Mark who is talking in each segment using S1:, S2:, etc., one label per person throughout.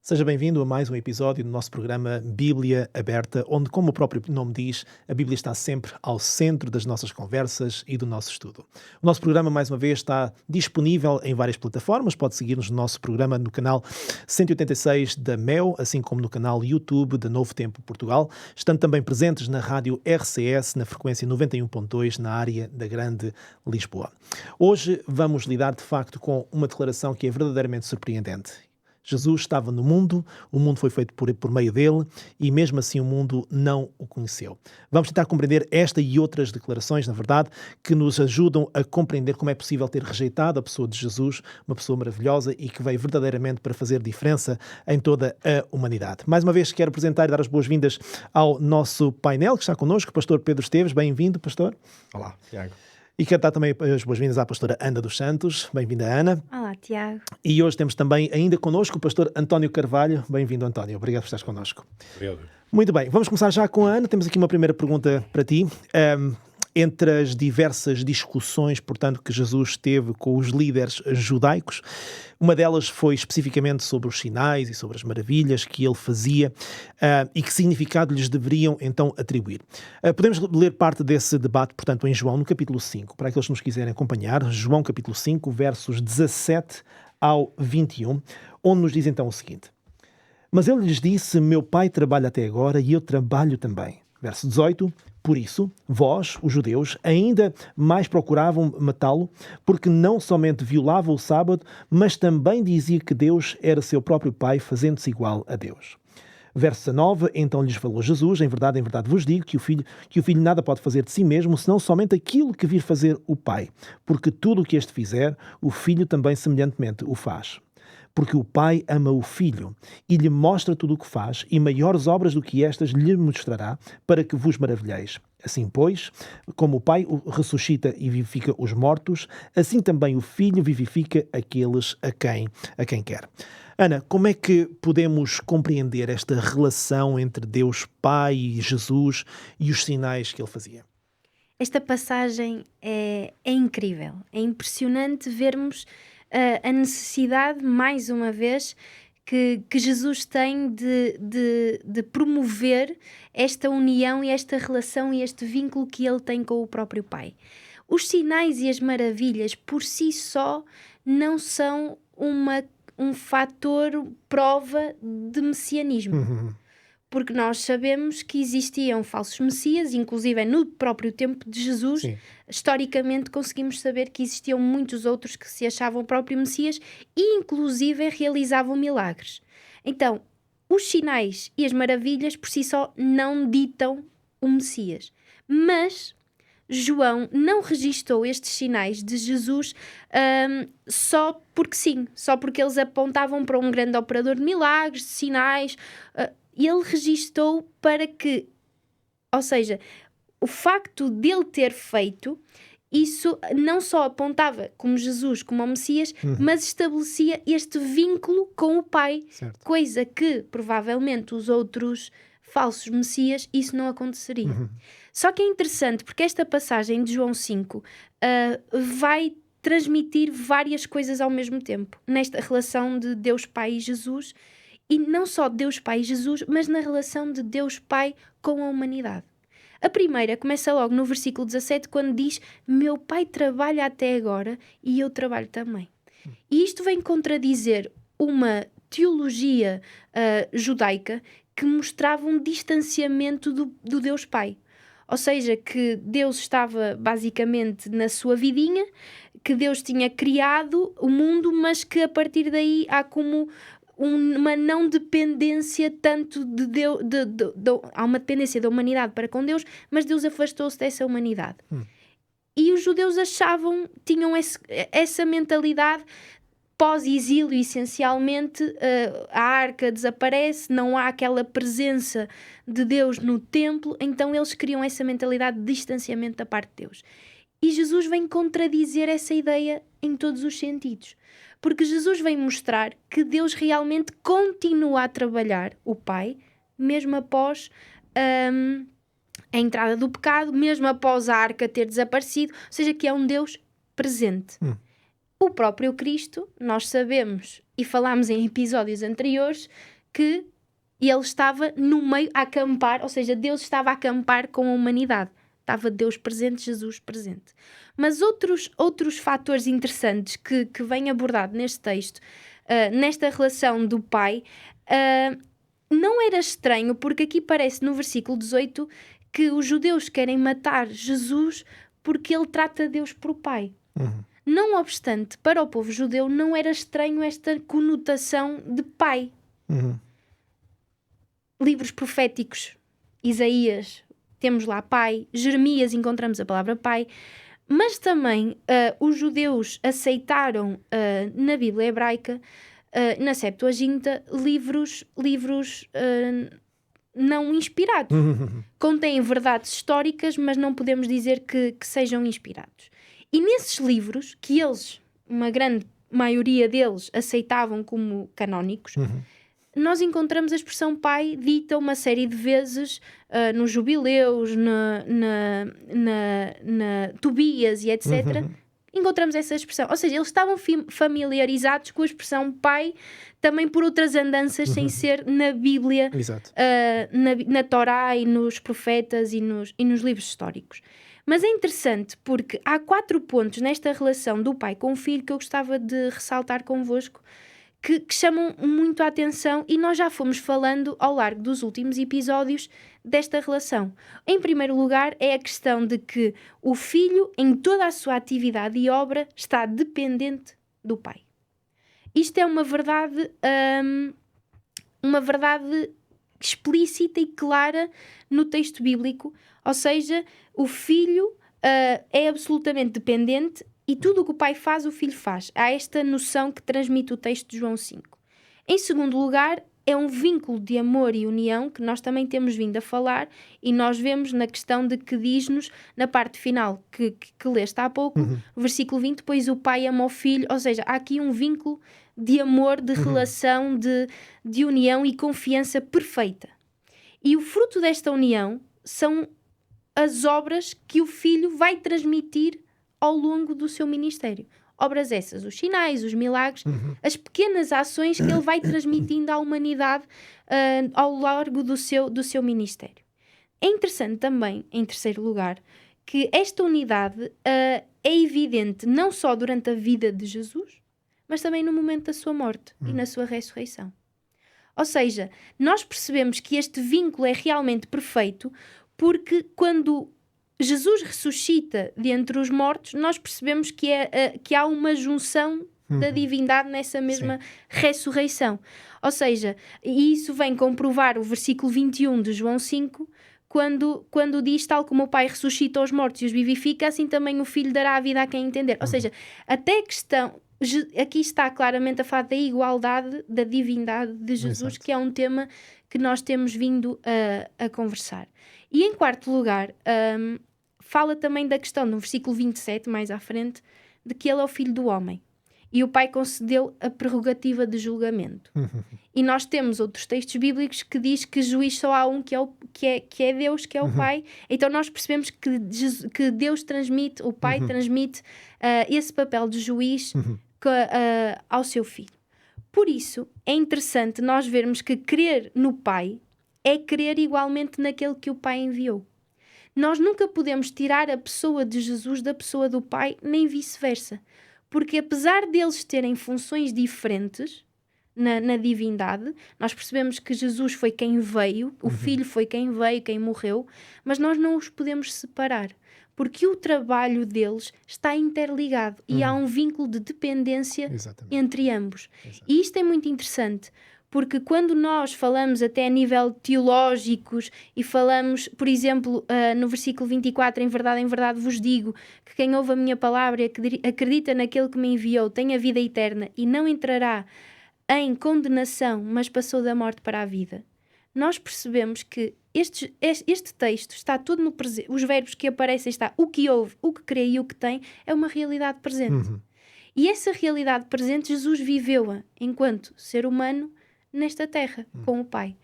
S1: Seja bem-vindo a mais um episódio do nosso programa Bíblia Aberta, onde, como o próprio nome diz, a Bíblia está sempre ao centro das nossas conversas e do nosso estudo. O nosso programa, mais uma vez, está disponível em várias plataformas. Pode seguir-nos no nosso programa no canal 186 da MEO, assim como no canal YouTube da Novo Tempo Portugal, estando também presentes na rádio RCS, na frequência 91.2, na área da Grande Lisboa. Hoje vamos lidar, de facto, com uma declaração que é verdadeiramente surpreendente. Jesus estava no mundo, o mundo foi feito por meio dele e mesmo assim o mundo não o conheceu. Vamos tentar compreender esta e outras declarações, na verdade, que nos ajudam a compreender como é possível ter rejeitado a pessoa de Jesus, uma pessoa maravilhosa e que veio verdadeiramente para fazer diferença em toda a humanidade. Mais uma vez quero apresentar e dar as boas-vindas ao nosso painel que está connosco, o pastor Pedro Esteves. Bem-vindo, pastor.
S2: Olá, Tiago.
S1: E quero dar também as boas-vindas à pastora Ana dos Santos. Bem-vinda, Ana.
S3: Olá, Tiago.
S1: E hoje temos também ainda connosco o pastor António Carvalho. Bem-vindo, António. Obrigado por estares connosco.
S2: Obrigado.
S1: Muito bem, vamos começar já com a Ana. Temos aqui uma primeira pergunta para ti. Entre as diversas discussões, portanto, que Jesus teve com os líderes judaicos, uma delas foi especificamente sobre os sinais e sobre as maravilhas que ele fazia e que significado lhes deveriam então atribuir. Podemos ler parte desse debate, portanto, em João, no capítulo 5, para aqueles que nos quiserem acompanhar. João, capítulo 5, versos 17 ao 21, onde nos diz então o seguinte: Mas ele lhes disse, meu pai trabalha até agora e eu trabalho também. Verso 18, por isso, vós, os judeus, ainda mais procuravam matá-lo, porque não somente violava o sábado, mas também dizia que Deus era seu próprio pai, fazendo-se igual a Deus. Verso 19, então lhes falou Jesus, em verdade vos digo que o filho nada pode fazer de si mesmo, senão somente aquilo que vir fazer o pai, porque tudo o que este fizer, o filho também semelhantemente o faz. Porque o Pai ama o Filho e lhe mostra tudo o que faz, e maiores obras do que estas lhe mostrará, para que vos maravilheis. Assim, pois, como o Pai ressuscita e vivifica os mortos, assim também o Filho vivifica aqueles a quem quer. Ana, como é que podemos compreender esta relação entre Deus Pai e Jesus e os sinais que ele fazia?
S3: Esta passagem é incrível. É impressionante vermos a necessidade, mais uma vez, que Jesus tem de promover esta união e esta relação e este vínculo que ele tem com o próprio Pai. Os sinais e as maravilhas, por si só, não são um fator prova de messianismo. Porque nós sabemos que existiam falsos messias, inclusive no próprio tempo de Jesus.
S1: Sim.
S3: Historicamente conseguimos saber que existiam muitos outros que se achavam o próprio Messias e inclusive realizavam milagres. Então, os sinais e as maravilhas por si só não ditam o Messias. Mas João não registou estes sinais de Jesus só porque sim, só porque eles apontavam para um grande operador de milagres, de sinais. Ele registou para que, ou seja, o facto dele ter feito, isso não só apontava como Jesus, como o Messias, mas estabelecia este vínculo com o Pai,
S1: Certo.
S3: coisa que provavelmente os outros falsos Messias isso não aconteceria. Só que é interessante porque esta passagem de João 5 vai transmitir várias coisas ao mesmo tempo, nesta relação de Deus Pai e Jesus. E não só Deus Pai e Jesus, mas na relação de Deus Pai com a humanidade. A primeira começa logo no versículo 17, quando diz: meu pai trabalha até agora e eu trabalho também. E isto vem contradizer uma teologia judaica que mostrava um distanciamento do Deus Pai. Ou seja, que Deus estava basicamente na sua vidinha, que Deus tinha criado o mundo, mas que a partir daí há como uma não dependência tanto de Deus, há uma dependência da humanidade para com Deus, mas Deus afastou-se dessa humanidade. E os judeus tinham essa mentalidade pós-exílio, essencialmente. A arca desaparece, não há aquela presença de Deus no templo, então eles criam essa mentalidade de distanciamento da parte de Deus. E Jesus vem contradizer essa ideia em todos os sentidos. Porque Jesus vem mostrar que Deus realmente continua a trabalhar, o Pai, mesmo após a entrada do pecado, mesmo após a arca ter desaparecido, ou seja, que é um Deus presente. O próprio Cristo, nós sabemos, e falámos em episódios anteriores, que ele estava no meio a acampar, ou seja, Deus estava a acampar com a humanidade. Estava Deus presente, Jesus presente. Mas outros fatores interessantes que vem abordado neste texto, nesta relação do Pai, não era estranho, porque aqui parece no versículo 18 que os judeus querem matar Jesus porque ele trata Deus por Pai. Não obstante, para o povo judeu não era estranho esta conotação de Pai. Livros proféticos, Isaías, temos lá Pai, Jeremias encontramos a palavra Pai, mas também os judeus aceitaram na Bíblia hebraica, na Septuaginta, livros não inspirados. Contêm verdades históricas, mas não podemos dizer que sejam inspirados. E nesses livros, que eles, uma grande maioria deles, aceitavam como canónicos, nós encontramos a expressão Pai dita uma série de vezes nos jubileus, na Tobias e etc. Encontramos essa expressão. Ou seja, eles estavam familiarizados com a expressão Pai também por outras andanças sem ser na Bíblia, na Torá e nos profetas e nos livros históricos. Mas é interessante porque há 4 pontos nesta relação do pai com o filho que eu gostava de ressaltar convosco, que chamam muito a atenção, e nós já fomos falando ao largo dos últimos episódios desta relação. Em primeiro lugar, é a questão de que o filho, em toda a sua atividade e obra, está dependente do pai. Isto é uma verdade explícita e clara no texto bíblico, ou seja, o filho é absolutamente dependente e tudo o que o pai faz, o filho faz. Há esta noção que transmite o texto de João 5. Em segundo lugar, é um vínculo de amor e união que nós também temos vindo a falar, e nós vemos na questão de que diz-nos, na parte final que leste há pouco, versículo 20, pois o pai ama o filho, ou seja, há aqui um vínculo de amor, de relação, de união e confiança perfeita. E o fruto desta união são as obras que o filho vai transmitir ao longo do seu ministério. Obras essas, os sinais, os milagres, as pequenas ações que ele vai transmitindo à humanidade ao largo do seu ministério. É interessante também, em terceiro lugar, que esta unidade é evidente não só durante a vida de Jesus, mas também no momento da sua morte e na sua ressurreição. Ou seja, nós percebemos que este vínculo é realmente perfeito porque quando Jesus ressuscita de entre os mortos, nós percebemos que há uma junção da divindade nessa mesma ressurreição. Ou seja, e isso vem comprovar o versículo 21 de João 5, quando diz, tal como o Pai ressuscita os mortos e os vivifica, assim também o Filho dará a vida a quem entender. Ou seja, até a questão... Aqui está claramente a falar da igualdade da divindade de Jesus, Exato. Que é um tema que nós temos vindo a conversar. E em quarto lugar, fala também da questão, no versículo 27, mais à frente, de que ele é o filho do homem. E o Pai concedeu a prerrogativa de julgamento. E nós temos outros textos bíblicos que diz que juiz só há um, que é Deus, que é o Pai. Então nós percebemos que Deus transmite, o Pai transmite esse papel de juiz ao seu filho. Por isso, é interessante nós vermos que crer no Pai é crer igualmente naquele que o Pai enviou. Nós nunca podemos tirar a pessoa de Jesus da pessoa do Pai, nem vice-versa. Porque apesar deles terem funções diferentes na divindade, nós percebemos que Jesus foi quem veio, o Filho foi quem veio, quem morreu, mas nós não os podemos separar. Porque o trabalho deles está interligado e há um vínculo de dependência entre ambos. E isto é muito interessante, porque quando nós falamos até a nível teológicos e falamos, por exemplo, no versículo 24, em verdade vos digo que quem ouve a minha palavra e acredita naquele que me enviou tem a vida eterna e não entrará em condenação, mas passou da morte para a vida. Nós percebemos que este texto está tudo no presente. Os verbos que aparecem está o que ouve, o que crê e o que tem, é uma realidade presente. E essa realidade presente Jesus viveu-a enquanto ser humano nesta terra, com o Pai.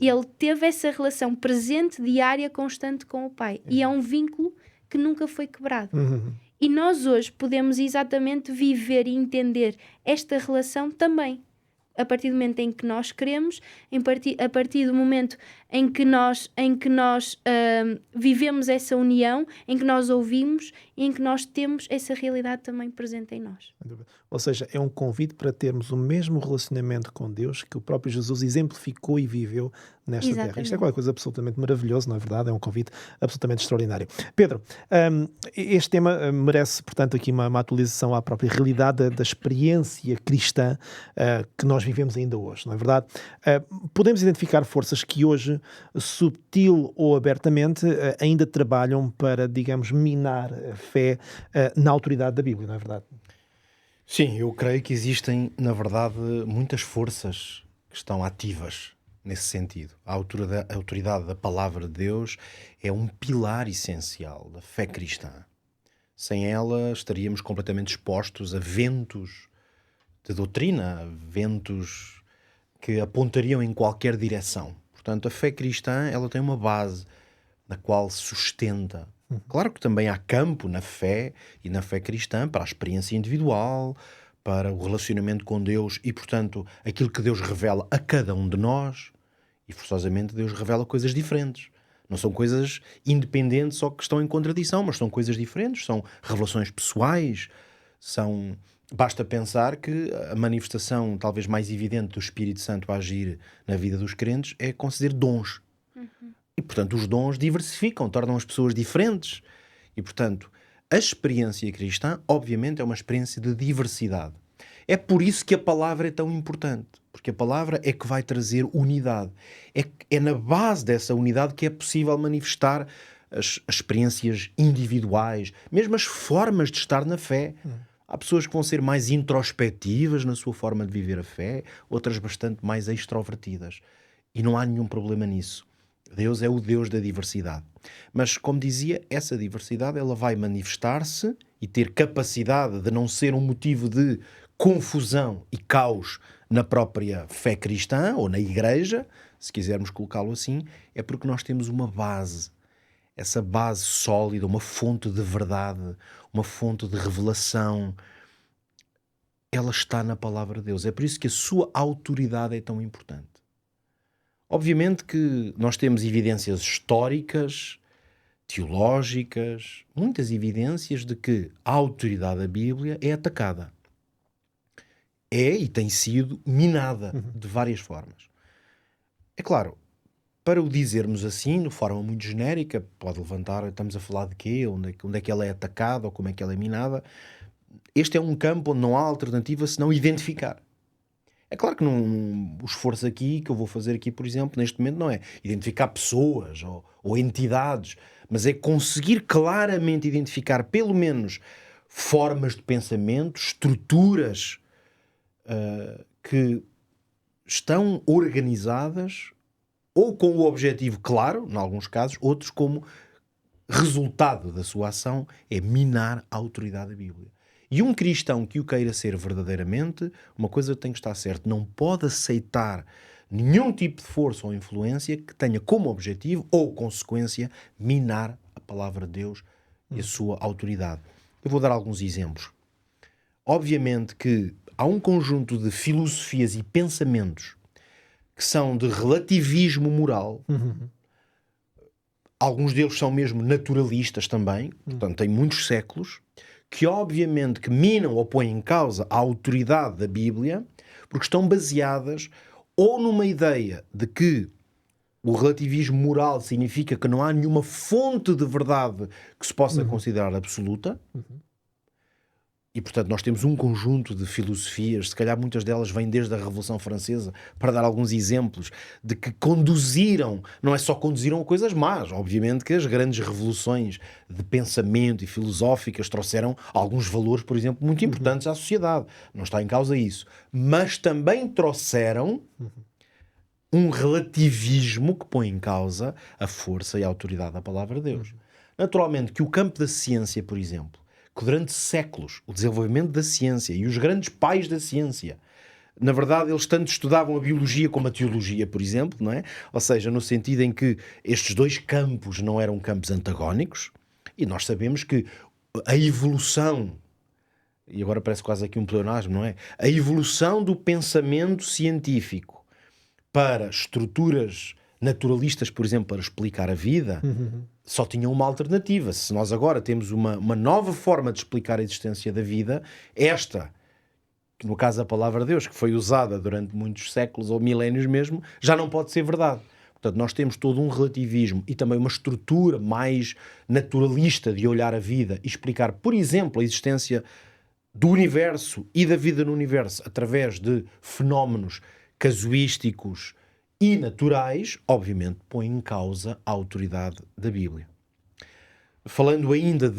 S3: Ele teve essa relação presente, diária, constante com o Pai. E é um vínculo que nunca foi quebrado. E nós hoje podemos exatamente viver e entender esta relação também. a partir do momento em que nós queremos, a partir do momento em que nós vivemos essa união, em que nós ouvimos e em que nós temos essa realidade também presente em nós.
S1: Ou seja, é um convite para termos o mesmo relacionamento com Deus que o próprio Jesus exemplificou e viveu nesta terra. Isto é qualquer coisa absolutamente maravilhosa, não é verdade? É um convite absolutamente extraordinário. Pedro, este tema merece, portanto, aqui uma atualização à própria realidade da experiência cristã que nós vivemos ainda hoje, não é verdade? Podemos identificar forças que hoje, subtil ou abertamente, ainda trabalham para, digamos, minar a fé na autoridade da Bíblia, não é verdade?
S2: Sim, eu creio que existem, na verdade, muitas forças que estão ativas nesse sentido. A autoridade da palavra de Deus é um pilar essencial da fé cristã. Sem ela estaríamos completamente expostos a ventos de doutrina, a ventos que apontariam em qualquer direção. Portanto, a fé cristã, ela tem uma base na qual se sustenta. Claro que também há campo na fé e na fé cristã para a experiência individual, para o relacionamento com Deus e, portanto, aquilo que Deus revela a cada um de nós. E, forçosamente, Deus revela coisas diferentes. Não são coisas independentes ou que estão em contradição, mas são coisas diferentes, são revelações pessoais, Basta pensar que a manifestação talvez mais evidente do Espírito Santo a agir na vida dos crentes é conceder dons. E, portanto, os dons diversificam, tornam as pessoas diferentes. E, portanto, a experiência cristã, obviamente, é uma experiência de diversidade. É por isso que a palavra é tão importante. Porque a palavra é que vai trazer unidade. É na base dessa unidade que é possível manifestar as experiências individuais, mesmo as formas de estar na fé. Há pessoas que vão ser mais introspectivas na sua forma de viver a fé, outras bastante mais extrovertidas. E não há nenhum problema nisso. Deus é o Deus da diversidade. Mas, como dizia, essa diversidade ela vai manifestar-se e ter capacidade de não ser um motivo de confusão e caos na própria fé cristã ou na igreja, se quisermos colocá-lo assim, é porque nós temos uma base. Essa base sólida, uma fonte de verdade, uma fonte de revelação, ela está na palavra de Deus. É por isso que a sua autoridade é tão importante. Obviamente que nós temos evidências históricas, teológicas, muitas evidências de que a autoridade da Bíblia é atacada. É e tem sido minada de várias formas. É claro, para o dizermos assim, de forma muito genérica, pode levantar, estamos a falar de quê? Onde é que ela é atacada ou como é que ela é minada? Este é um campo onde não há alternativa senão identificar. É claro que o esforço aqui, que eu vou fazer aqui, por exemplo, neste momento, não é identificar pessoas ou entidades, mas é conseguir claramente identificar, pelo menos, formas de pensamento, estruturas que estão organizadas ou com o objetivo claro, em alguns casos, outros como resultado da sua ação é minar a autoridade da Bíblia. E um cristão que o queira ser verdadeiramente, uma coisa tem que estar certa, não pode aceitar nenhum tipo de força ou influência que tenha como objetivo ou consequência minar a palavra de Deus e a sua autoridade. Eu vou dar alguns exemplos. Obviamente que há um conjunto de filosofias e pensamentos que são de relativismo moral. Alguns deles são mesmo naturalistas também, portanto têm muitos séculos, que obviamente que minam ou põem em causa a autoridade da Bíblia, porque estão baseadas ou numa ideia de que o relativismo moral significa que não há nenhuma fonte de verdade que se possa considerar absoluta, e portanto nós temos um conjunto de filosofias, se calhar muitas delas vêm desde a Revolução Francesa, para dar alguns exemplos, de que conduziram, não é só conduziram a coisas más, obviamente que as grandes revoluções de pensamento e filosóficas trouxeram alguns valores, por exemplo, muito importantes à sociedade, não está em causa isso, mas também trouxeram um relativismo que põe em causa a força e a autoridade da palavra de Deus. Naturalmente que o campo da ciência, por exemplo, que durante séculos o desenvolvimento da ciência e os grandes pais da ciência, na verdade, eles tanto estudavam a biologia como a teologia, por exemplo, não é? Ou seja, no sentido em que estes dois campos não eram campos antagónicos, e nós sabemos que a evolução e agora parece quase aqui um pleonasmo, não é? A evolução do pensamento científico para estruturas naturalistas, por exemplo, para explicar a vida, só tinha uma alternativa. Se nós agora temos uma nova forma de explicar a existência da vida, esta, que no caso a palavra de Deus, que foi usada durante muitos séculos ou milénios mesmo, já não pode ser verdade. Portanto, nós temos todo um relativismo e também uma estrutura mais naturalista de olhar a vida e explicar, por exemplo, a existência do universo e da vida no universo através de fenómenos casuísticos e naturais, obviamente põe em causa a autoridade da Bíblia. Falando ainda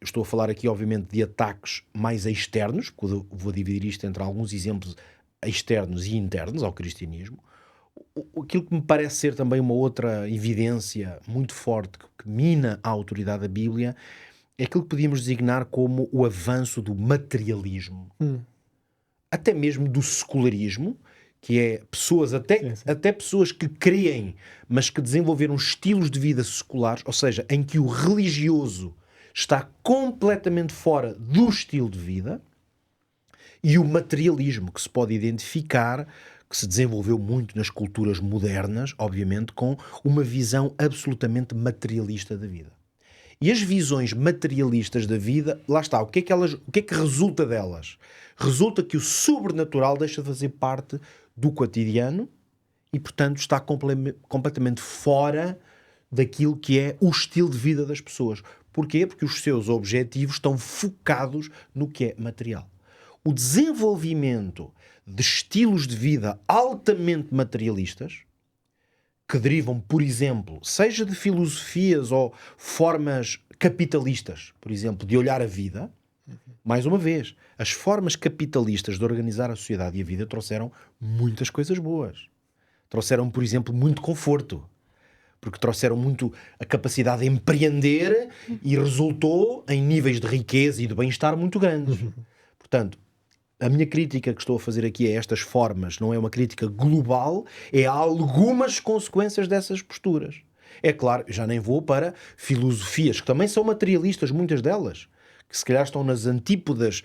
S2: estou a falar aqui obviamente de ataques mais externos, porque eu vou dividir isto entre alguns exemplos externos e internos ao cristianismo. Aquilo que me parece ser também uma outra evidência muito forte que mina a autoridade da Bíblia é aquilo que podíamos designar como o avanço do materialismo, até mesmo do secularismo, que é pessoas, até pessoas que creem, mas que desenvolveram estilos de vida seculares, ou seja, em que o religioso está completamente fora do estilo de vida, e o materialismo, que se pode identificar, que se desenvolveu muito nas culturas modernas, obviamente, com uma visão absolutamente materialista da vida. E as visões materialistas da vida, lá está, o que é que resulta delas? Resulta que o sobrenatural deixa de fazer parte do cotidiano e, portanto, está completamente fora daquilo que é o estilo de vida das pessoas. Porquê? Porque os seus objetivos estão focados no que é material. O desenvolvimento de estilos de vida altamente materialistas, que derivam, por exemplo, seja de filosofias ou formas capitalistas, por exemplo, de olhar a vida, mais uma vez, as formas capitalistas de organizar a sociedade e a vida trouxeram muitas coisas boas. Trouxeram, por exemplo, muito conforto, porque trouxeram muito a capacidade de empreender e resultou em níveis de riqueza e de bem-estar muito grandes. Portanto, a minha crítica que estou a fazer aqui a estas formas não é uma crítica global, é a algumas consequências dessas posturas. É claro, já nem vou para filosofias, que também são materialistas, muitas delas, que se calhar estão nas antípodas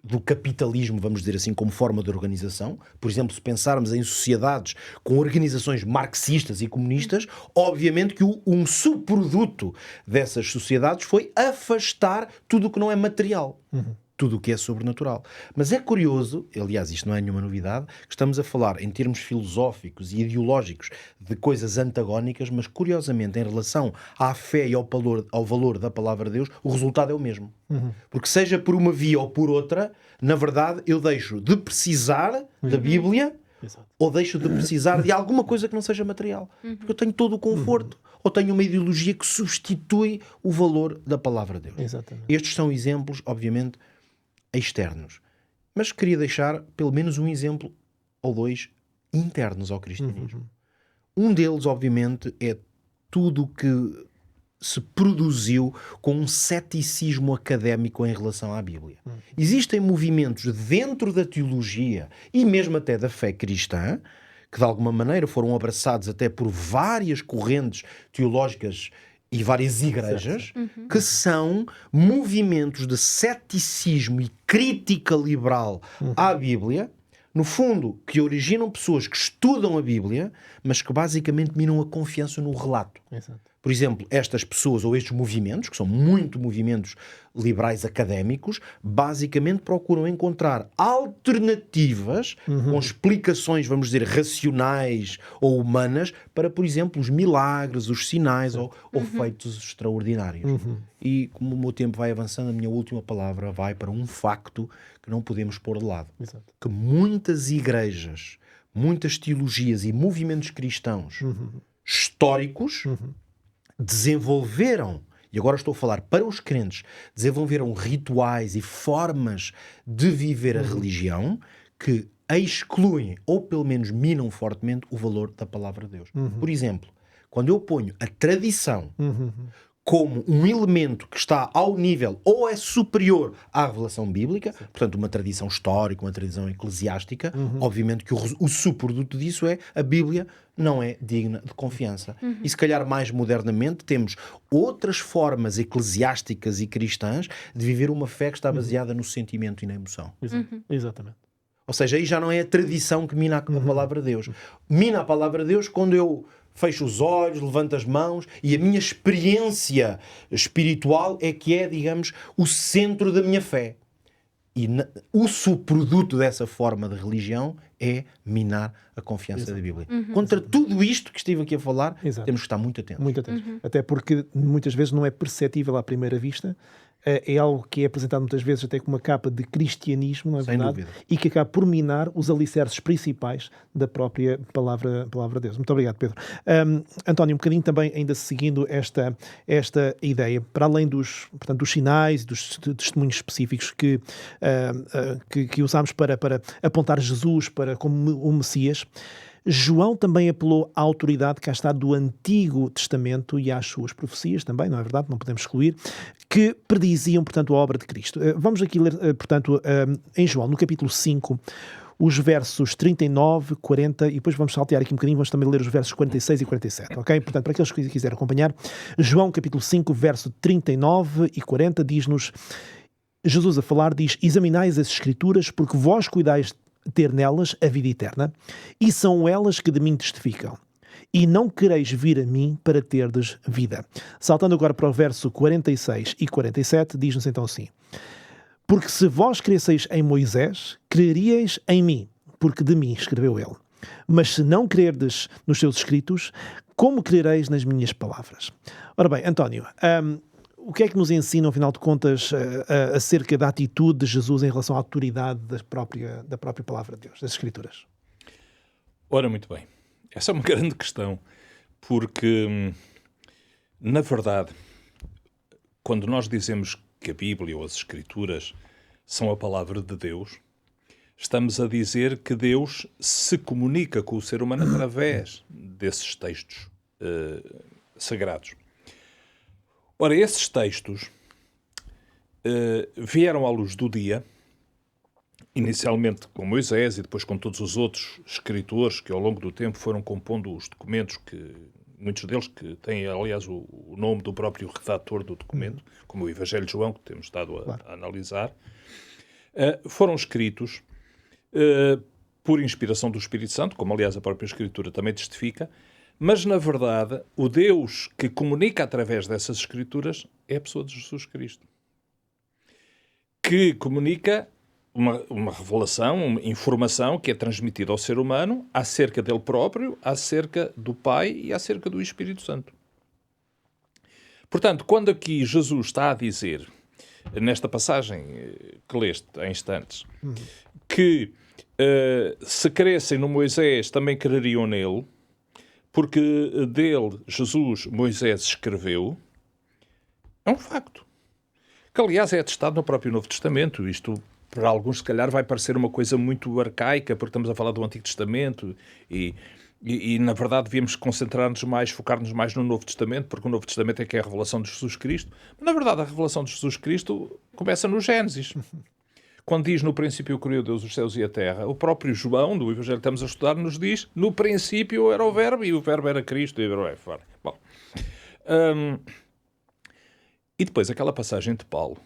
S2: do capitalismo, vamos dizer assim, como forma de organização. Por exemplo, se pensarmos em sociedades com organizações marxistas e comunistas, obviamente que um subproduto dessas sociedades foi afastar tudo o que não é material. Tudo o que é sobrenatural. Mas é curioso, aliás, isto não é nenhuma novidade, que estamos a falar em termos filosóficos e ideológicos de coisas antagónicas, mas curiosamente em relação à fé e ao valor da palavra de Deus, o resultado é o mesmo. Porque seja por uma via ou por outra, na verdade eu deixo de precisar da Bíblia ou deixo de precisar de alguma coisa que não seja material. Porque eu tenho todo o conforto. Ou tenho uma ideologia que substitui o valor da palavra de Deus.
S1: Exatamente.
S2: Estes são exemplos, obviamente, externos. Mas queria deixar pelo menos um exemplo ou dois internos ao cristianismo. Um deles, obviamente, é tudo o que se produziu com um ceticismo académico em relação à Bíblia. Existem movimentos dentro da teologia e mesmo até da fé cristã que de alguma maneira foram abraçados até por várias correntes teológicas e várias igrejas, que são movimentos de ceticismo e crítica liberal à Bíblia, no fundo, que originam pessoas que estudam a Bíblia, mas que basicamente minam a confiança no relato.
S1: Exato.
S2: Por exemplo, estas pessoas ou estes movimentos, que são muito movimentos liberais académicos, basicamente procuram encontrar alternativas com explicações, vamos dizer, racionais ou humanas para, por exemplo, os milagres, os sinais ou feitos extraordinários. E como o meu tempo vai avançando, a minha última palavra vai para um facto que não podemos pôr de lado.
S1: Exato.
S2: Que muitas igrejas, muitas teologias e movimentos cristãos históricos desenvolveram, e agora estou a falar para os crentes, desenvolveram rituais e formas de viver a religião que excluem, ou pelo menos minam fortemente, o valor da palavra de Deus. Por exemplo, quando eu ponho a tradição como um elemento que está ao nível ou é superior à revelação bíblica, portanto uma tradição histórica, uma tradição eclesiástica, obviamente que o subproduto disso é a Bíblia não é digna de confiança. E se calhar mais modernamente temos outras formas eclesiásticas e cristãs de viver uma fé que está baseada no sentimento e na emoção.
S1: Exatamente.
S2: Ou seja, aí já não é a tradição que mina a palavra de Deus. Mina a palavra de Deus quando eu fecho os olhos, levanto as mãos e a minha experiência espiritual é que é, digamos, o centro da minha fé. E o subproduto dessa forma de religião é minar a confiança da Bíblia. Contra tudo isto que estive aqui a falar, temos que estar muito atentos.
S1: Muito atentos. Até porque muitas vezes não é perceptível à primeira vista. É algo que é apresentado muitas vezes até com uma capa de cristianismo, não é
S2: Sem
S1: verdade?
S2: dúvida.
S1: E que acaba por minar os alicerces principais da própria palavra de Deus. Muito obrigado, Pedro. António, um bocadinho também ainda seguindo esta ideia, para além dos sinais e dos testemunhos específicos que usámos para apontar Jesus como o Messias, João também apelou à autoridade, cá está, do Antigo Testamento e às suas profecias também, não é verdade? Não podemos excluir, que prediziam, portanto, a obra de Cristo. Vamos aqui ler, portanto, em João, no capítulo 5, os versos 39, 40, e depois vamos saltear aqui um bocadinho, vamos também ler os versos 46 e 47, ok? Portanto, para aqueles que quiserem acompanhar, João, capítulo 5, verso 39 e 40, diz-nos, Jesus a falar, diz, examinais as Escrituras, porque vós cuidais ter nelas a vida eterna, e são elas que de mim testificam. E não quereis vir a mim para terdes vida. Saltando agora para o verso 46 e 47, diz-nos então assim, porque se vós cresceis em Moisés, creríeis em mim, porque de mim escreveu ele. Mas se não crerdes nos seus escritos, como crereis nas minhas palavras? Ora bem, António, o que é que nos ensina, ao final de contas, acerca da atitude de Jesus em relação à autoridade da própria palavra de Deus, das Escrituras?
S4: Ora, muito bem. Essa é uma grande questão, porque, na verdade, quando nós dizemos que a Bíblia ou as Escrituras são a palavra de Deus, estamos a dizer que Deus se comunica com o ser humano através desses textos sagrados. Ora, esses textos vieram à luz do dia, inicialmente com Moisés e depois com todos os outros escritores que ao longo do tempo foram compondo os documentos, que muitos deles que têm, aliás, o nome do próprio redator do documento, como o Evangelho de João, que temos estado a analisar, foram escritos por inspiração do Espírito Santo, como aliás a própria Escritura também testifica, mas, na verdade, o Deus que comunica através dessas Escrituras é a pessoa de Jesus Cristo, que comunica uma revelação, uma informação que é transmitida ao ser humano acerca dele próprio, acerca do Pai e acerca do Espírito Santo. Portanto, quando aqui Jesus está a dizer, nesta passagem que leste há instantes, que se crescem no Moisés também creriam nele, porque dele, Jesus, Moisés escreveu, é um facto. Que, aliás, é atestado no próprio Novo Testamento. Isto, para alguns, se calhar, vai parecer uma coisa muito arcaica, porque estamos a falar do Antigo Testamento e na verdade, devíamos concentrar-nos mais, focar-nos mais no Novo Testamento, porque o Novo Testamento é que é a revelação de Jesus Cristo. Mas, na verdade, a revelação de Jesus Cristo começa no Gênesis. Quando diz no princípio criou Deus os céus e a terra, o próprio João, do Evangelho que estamos a estudar, nos diz no princípio era o Verbo e o Verbo era Cristo. Bom, e depois aquela passagem de Paulo,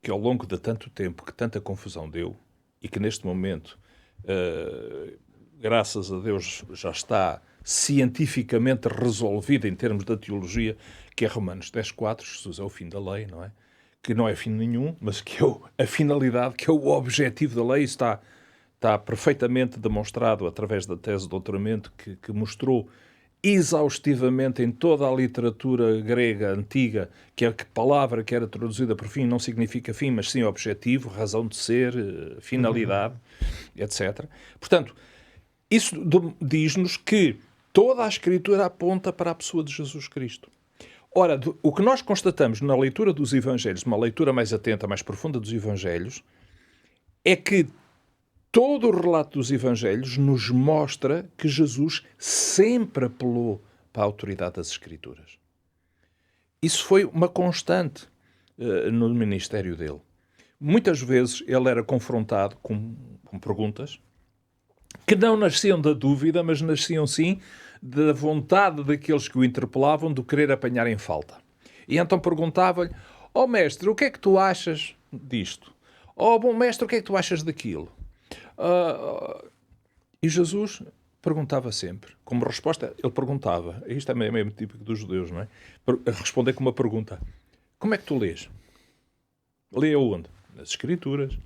S4: que ao longo de tanto tempo, que tanta confusão deu, e que neste momento, graças a Deus, já está cientificamente resolvida em termos da teologia, que é Romanos 10.4, Jesus é o fim da lei, não é? Que não é fim nenhum, mas que é a finalidade, que é o objetivo da lei. Está perfeitamente demonstrado através da tese de doutoramento que mostrou exaustivamente em toda a literatura grega antiga que a palavra que era traduzida por fim não significa fim, mas sim objetivo, razão de ser, finalidade, etc. Portanto, isso diz-nos que toda a Escritura aponta para a pessoa de Jesus Cristo. Ora, o que nós constatamos na leitura dos Evangelhos, uma leitura mais atenta, mais profunda dos Evangelhos, é que todo o relato dos Evangelhos nos mostra que Jesus sempre apelou para a autoridade das Escrituras. isso foi uma constante no ministério dele. Muitas vezes ele era confrontado com perguntas que não nasciam da dúvida, mas nasciam sim da vontade daqueles que o interpelavam de querer apanhar em falta. E então perguntava-lhe: ó mestre, o que é que tu achas disto? Ó bom mestre, o que é que tu achas daquilo? E Jesus perguntava sempre. Como resposta, ele perguntava. Isto é mesmo típico dos judeus, não é? Responder com uma pergunta. Como é que tu lês? Lê aonde? Nas Escrituras.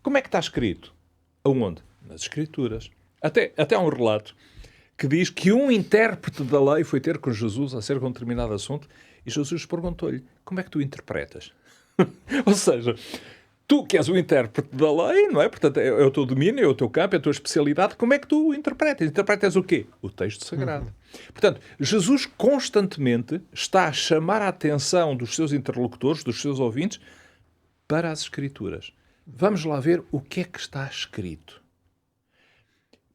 S4: Como é que está escrito? Aonde? Nas Escrituras. Até há um relato que diz que um intérprete da lei foi ter com Jesus acerca de um determinado assunto e Jesus perguntou-lhe: como é que tu interpretas? Ou seja, tu que és o intérprete da lei, não é? Portanto, é o teu domínio, é o teu campo, é a tua especialidade. Como é que tu interpretas? Interpretas o quê? O texto sagrado. Portanto, Jesus constantemente está a chamar a atenção dos seus interlocutores, dos seus ouvintes, para as Escrituras. Vamos lá ver o que é que está escrito.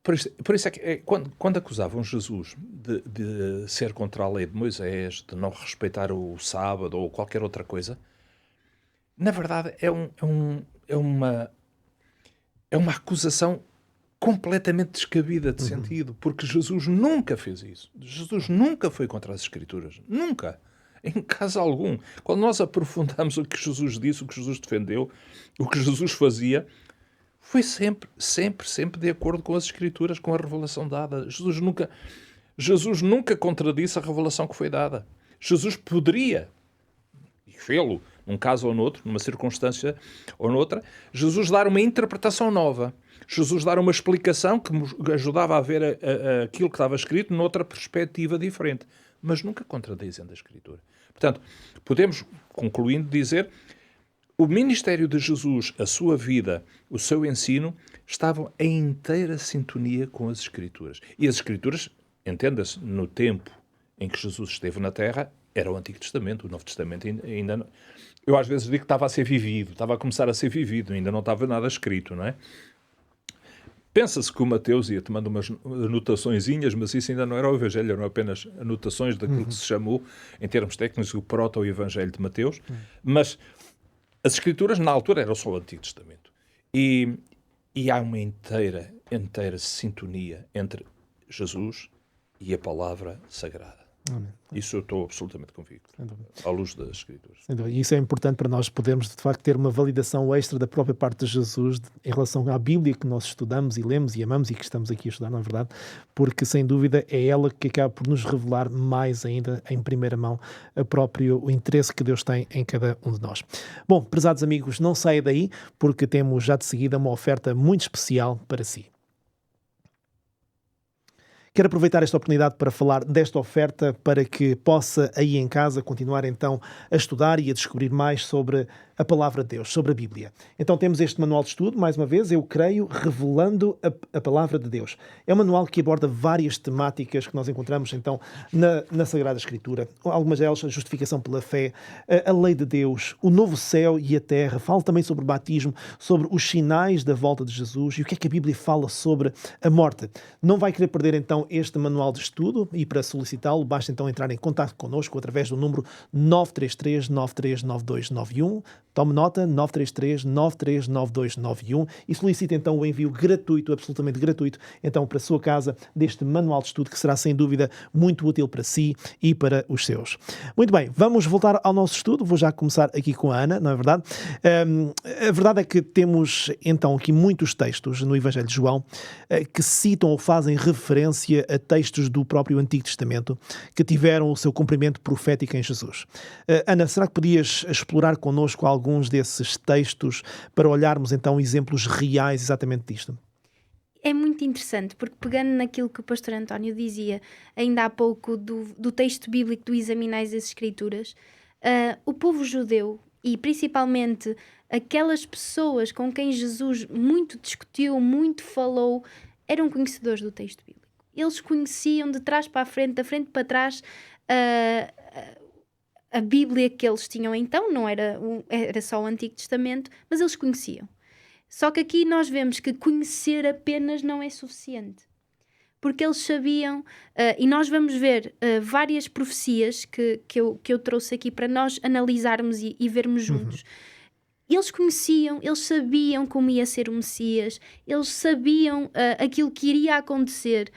S4: Por isso é que quando acusavam Jesus de ser contra a lei de Moisés, de não respeitar o sábado ou qualquer outra coisa, na verdade é uma acusação completamente descabida de sentido, porque Jesus nunca fez isso. Jesus nunca foi contra as Escrituras. Nunca. Em caso algum. Quando nós aprofundamos o que Jesus disse, o que Jesus defendeu, o que Jesus fazia, foi sempre de acordo com as Escrituras, com a revelação dada. Jesus nunca contradisse a revelação que foi dada. Jesus poderia, e fê-lo, num caso ou noutro, numa circunstância ou noutra, Jesus dar uma interpretação nova. Jesus dar uma explicação que ajudava a ver aquilo que estava escrito noutra perspectiva diferente. Mas nunca contradizendo a Escritura. Portanto, podemos, concluindo, dizer: o ministério de Jesus, a sua vida, o seu ensino, estavam em inteira sintonia com as Escrituras. E as Escrituras, entenda-se, no tempo em que Jesus esteve na Terra, era o Antigo Testamento. O Novo Testamento ainda não... Eu às vezes digo que estava a ser vivido, estava a começar a ser vivido, ainda não estava nada escrito, não é? Pensa-se que o Mateus ia tomando umas anotaçõezinhas, mas isso ainda não era o Evangelho, eram apenas anotações daquilo que se chamou, em termos técnicos, o proto-Evangelho de Mateus. Mas as Escrituras, na altura, eram só o Antigo Testamento. E há uma inteira sintonia entre Jesus e a palavra sagrada. Isso eu estou absolutamente convicto, à luz das Escrituras.
S1: E isso é importante para nós podermos, de facto, ter uma validação extra da própria parte de Jesus em relação à Bíblia que nós estudamos e lemos e amamos e que estamos aqui a estudar, não é verdade? Porque, sem dúvida, é ela que acaba por nos revelar mais ainda, em primeira mão, o interesse que Deus tem em cada um de nós. Bom, prezados amigos, não saia daí, porque temos já de seguida uma oferta muito especial para si. Quero aproveitar esta oportunidade para falar desta oferta para que possa aí em casa continuar então a estudar e a descobrir mais sobre a Palavra de Deus, sobre a Bíblia. Então temos este manual de estudo, mais uma vez, eu creio, revelando a Palavra de Deus. É um manual que aborda várias temáticas que nós encontramos então na Sagrada Escritura. Algumas delas, a justificação pela fé, a lei de Deus, o novo céu e a terra. Fala também sobre o batismo, sobre os sinais da volta de Jesus e o que é que a Bíblia fala sobre a morte. Não vai querer perder então este manual de estudo e para solicitá-lo basta então entrar em contato connosco através do número 933 939291. Tome nota, 933-939291 e solicite então o envio gratuito, absolutamente gratuito, então para a sua casa, deste manual de estudo que será sem dúvida muito útil para si e para os seus. Muito bem, vamos voltar ao nosso estudo. Vou já começar aqui com a Ana, não é verdade? A verdade é que temos então aqui muitos textos no Evangelho de João que citam ou fazem referência a textos do próprio Antigo Testamento que tiveram o seu cumprimento profético em Jesus. Ana, será que podias explorar connosco alguns desses textos para olharmos então exemplos reais exatamente disto?
S3: É muito interessante, porque pegando naquilo que o pastor António dizia ainda há pouco do texto bíblico do Examinais as Escrituras, o povo judeu e principalmente aquelas pessoas com quem Jesus muito discutiu, muito falou, eram conhecedores do texto bíblico. Eles conheciam de trás para a frente, da frente para trás, a Bíblia que eles tinham então, não era só o Antigo Testamento, mas eles conheciam. Só que aqui nós vemos que conhecer apenas não é suficiente. porque eles sabiam, e nós vamos ver várias profecias que eu trouxe aqui para nós analisarmos e vermos juntos. Eles conheciam, eles sabiam como ia ser o Messias, eles sabiam aquilo que iria acontecer,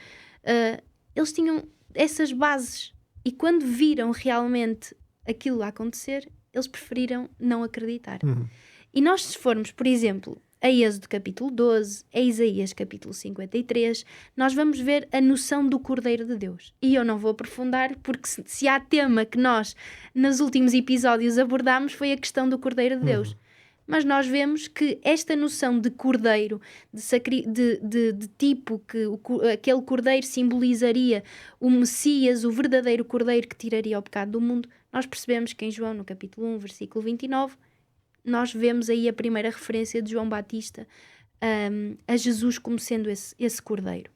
S3: eles tinham essas bases, e quando viram realmente aquilo a acontecer, eles preferiram não acreditar. E nós, se formos, por exemplo, a Êxodo capítulo 12, a Isaías capítulo 53, nós vamos ver a noção do Cordeiro de Deus. E eu não vou aprofundar, porque se há tema que nós, nos últimos episódios, abordámos, foi a questão do Cordeiro de Deus. Mas nós vemos que esta noção de cordeiro, de tipo, que aquele cordeiro simbolizaria o Messias, o verdadeiro cordeiro que tiraria o pecado do mundo, nós percebemos que em João, no capítulo 1, versículo 29, nós vemos aí a primeira referência de João Batista a Jesus como sendo esse cordeiro.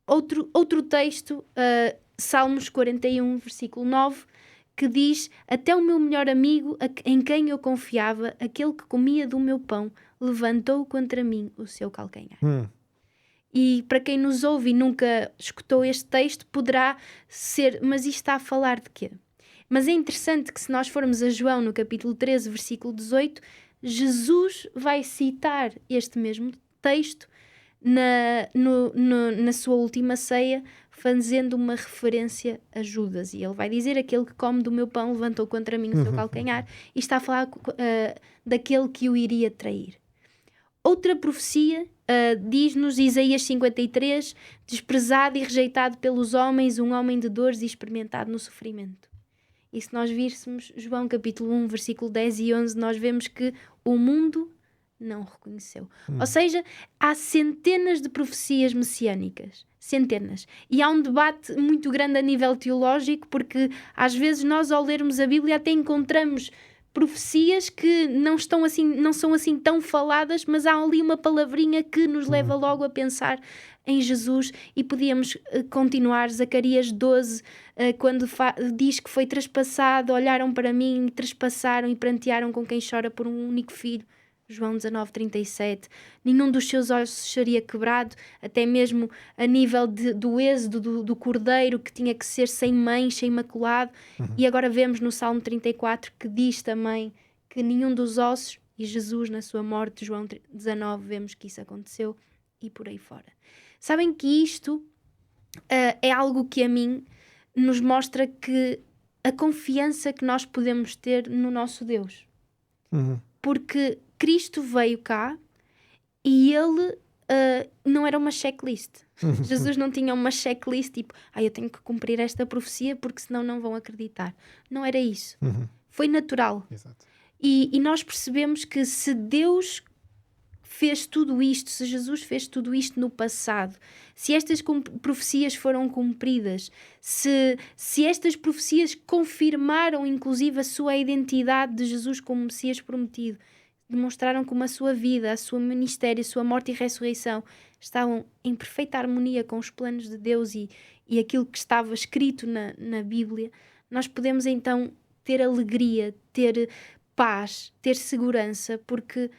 S3: Outro texto, Salmos 41, versículo 9, que diz: até o meu melhor amigo, em quem eu confiava, aquele que comia do meu pão, levantou contra mim o seu calcanhar. E para quem nos ouve e nunca escutou este texto, poderá ser, mas isto está a falar de quê? Mas é interessante que, se nós formos a João no capítulo 13, versículo 18, Jesus vai citar este mesmo texto na sua última ceia, fazendo uma referência a Judas. E ele vai dizer: aquele que come do meu pão levantou contra mim o seu calcanhar. E está a falar daquele que o iria trair. Outra profecia diz-nos Isaías 53, desprezado e rejeitado pelos homens, um homem de dores e experimentado no sofrimento. E se nós víssemos João capítulo 1, versículo 10 e 11, nós vemos que o mundo não o reconheceu. Ou seja, há centenas de profecias messiânicas. Centenas. E há um debate muito grande a nível teológico, porque às vezes nós, ao lermos a Bíblia, até encontramos profecias que não são assim tão faladas, mas há ali uma palavrinha que nos leva logo a pensar em Jesus. E podíamos continuar. Zacarias 12, quando diz que foi traspassado, olharam para mim, trespassaram e prantearam com quem chora por um único filho. João 19, 37, nenhum dos seus ossos seria quebrado, até mesmo a nível do êxodo do cordeiro, que tinha que ser sem mancha, imaculado. E agora vemos no Salmo 34 que diz também que nenhum dos ossos, e Jesus na sua morte, João 19, vemos que isso aconteceu, e por aí fora. Sabem que isto é algo que a mim nos mostra que a confiança que nós podemos ter no nosso Deus. Porque Cristo veio cá e ele não era uma checklist. Jesus não tinha uma checklist tipo, eu tenho que cumprir esta profecia porque senão não vão acreditar. Não era isso. Foi natural.
S1: Exato.
S3: E nós percebemos que se Deus fez tudo isto, se Jesus fez tudo isto no passado, se estas profecias foram cumpridas, se estas profecias confirmaram inclusive a sua identidade de Jesus como Messias prometido, demonstraram como a sua vida, a sua ministério, a sua morte e ressurreição estavam em perfeita harmonia com os planos de Deus e aquilo que estava escrito na Bíblia, nós podemos então ter alegria, ter paz, ter segurança, porque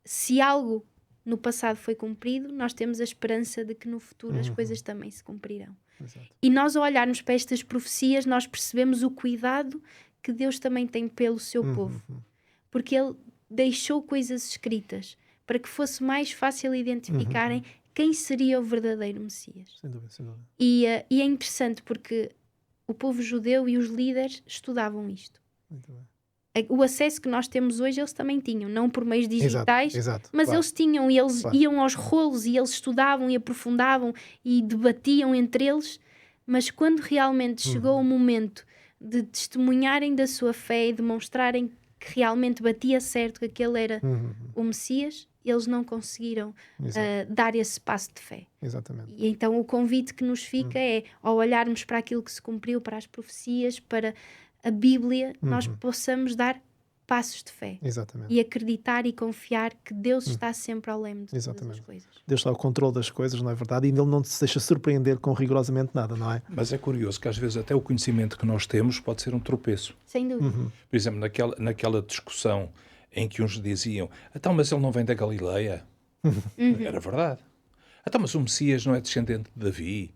S3: se algo no passado foi cumprido, nós temos a esperança de que no futuro as coisas também se cumprirão.
S1: Exato.
S3: E nós, ao olharmos para estas profecias, nós percebemos o cuidado que Deus também tem pelo seu povo. Porque Ele deixou coisas escritas para que fosse mais fácil identificarem quem seria o verdadeiro Messias.
S1: Sem dúvida, sem dúvida.
S3: E é interessante porque o povo judeu e os líderes estudavam isto.
S1: Muito bem.
S3: O acesso que nós temos hoje eles também tinham, não por meios digitais,
S1: exato,
S3: mas
S1: claro.
S3: eles tinham, e eles
S1: Claro.
S3: iam aos rolos e eles estudavam e aprofundavam e debatiam entre eles, mas quando realmente chegou o momento de testemunharem da sua fé e demonstrarem que realmente batia certo que aquele era o Messias, eles não conseguiram dar esse passo de fé.
S1: Exatamente.
S3: E então o convite que nos fica é, ao olharmos para aquilo que se cumpriu, para as profecias, para a Bíblia, nós possamos dar passos de fé.
S1: Exatamente.
S3: E acreditar e confiar que Deus está sempre ao leme de todas as
S1: Exatamente.
S3: coisas.
S1: Deus está ao controle das coisas, não é verdade? E Ele não se deixa surpreender com rigorosamente nada, não é?
S4: Mas é curioso que às vezes até o conhecimento que nós temos pode ser um tropeço.
S3: Sem dúvida.
S4: Por exemplo, naquela discussão em que uns diziam, então, mas ele não vem da Galileia? Era verdade. Então, mas o Messias não é descendente de Davi?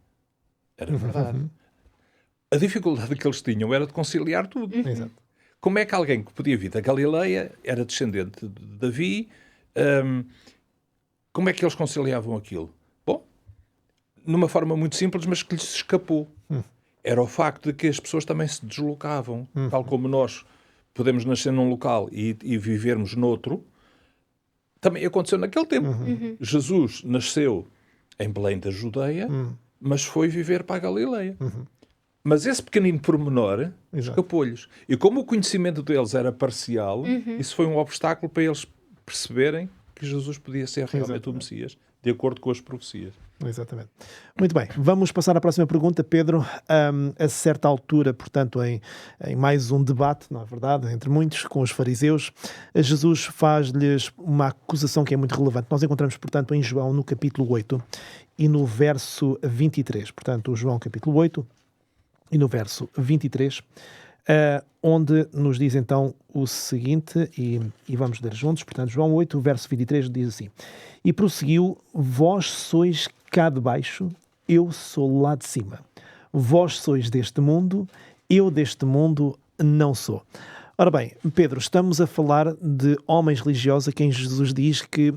S4: Era verdade. A dificuldade que eles tinham era de conciliar tudo.
S1: Exato.
S4: Como é que alguém que podia vir da Galileia, era descendente de Davi, como é que eles conciliavam aquilo? Bom, numa forma muito simples, mas que lhes escapou. Era o facto de que as pessoas também se deslocavam, tal como nós podemos nascer num local e vivermos noutro. Também aconteceu naquele tempo. Jesus nasceu em Belém da Judeia, mas foi viver para a Galileia. Mas esse pequenino pormenor escapou-lhes. E como o conhecimento deles era parcial, isso foi um obstáculo para eles perceberem que Jesus podia ser realmente o Messias, de acordo com as profecias.
S1: Exatamente. Muito bem, vamos passar à próxima pergunta, Pedro. A certa altura, portanto, em mais um debate, não é verdade, entre muitos, com os fariseus, Jesus faz-lhes uma acusação que é muito relevante. Nós encontramos, portanto, em João, no capítulo 8 e no verso 23. Portanto, João, capítulo 8 e no verso 23, onde nos diz então o seguinte, e vamos ler juntos. Portanto, João 8, verso 23 diz assim: E prosseguiu: Vós sois cá de baixo, eu sou lá de cima. Vós sois deste mundo, eu deste mundo não sou. Ora bem, Pedro, estamos a falar de homens religiosos a quem Jesus diz que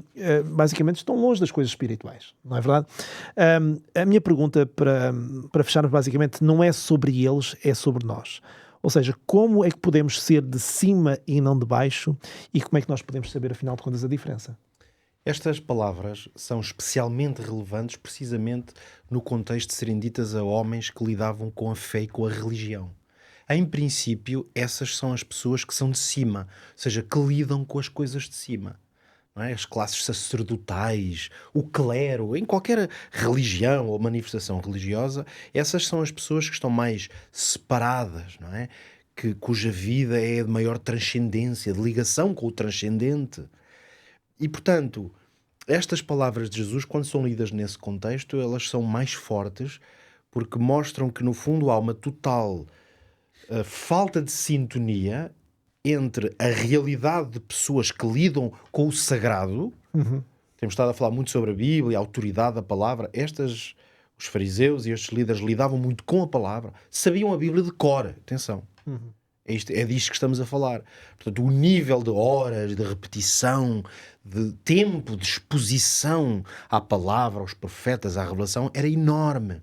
S1: basicamente estão longe das coisas espirituais, não é verdade? A minha pergunta para fecharmos basicamente não é sobre eles, é sobre nós. Ou seja, como é que podemos ser de cima e não de baixo, e como é que nós podemos saber, afinal de contas, a diferença?
S2: Estas palavras são especialmente relevantes precisamente no contexto de serem ditas a homens que lidavam com a fé e com a religião. Em princípio, essas são as pessoas que são de cima, ou seja, que lidam com as coisas de cima. Não é? As classes sacerdotais, o clero, em qualquer religião ou manifestação religiosa, essas são as pessoas que estão mais separadas, não é? Cuja vida é de maior transcendência, de ligação com o transcendente. E, portanto, estas palavras de Jesus, quando são lidas nesse contexto, elas são mais fortes porque mostram que, no fundo, há uma total falta de sintonia entre a realidade de pessoas que lidam com o sagrado. Temos estado a falar muito sobre a Bíblia, a autoridade da palavra. Os fariseus e estes líderes lidavam muito com a palavra, sabiam a Bíblia de cor. Atenção. É disto que estamos a falar. Portanto, o nível de horas, de repetição, de tempo, de exposição à palavra, aos profetas, à revelação, era enorme.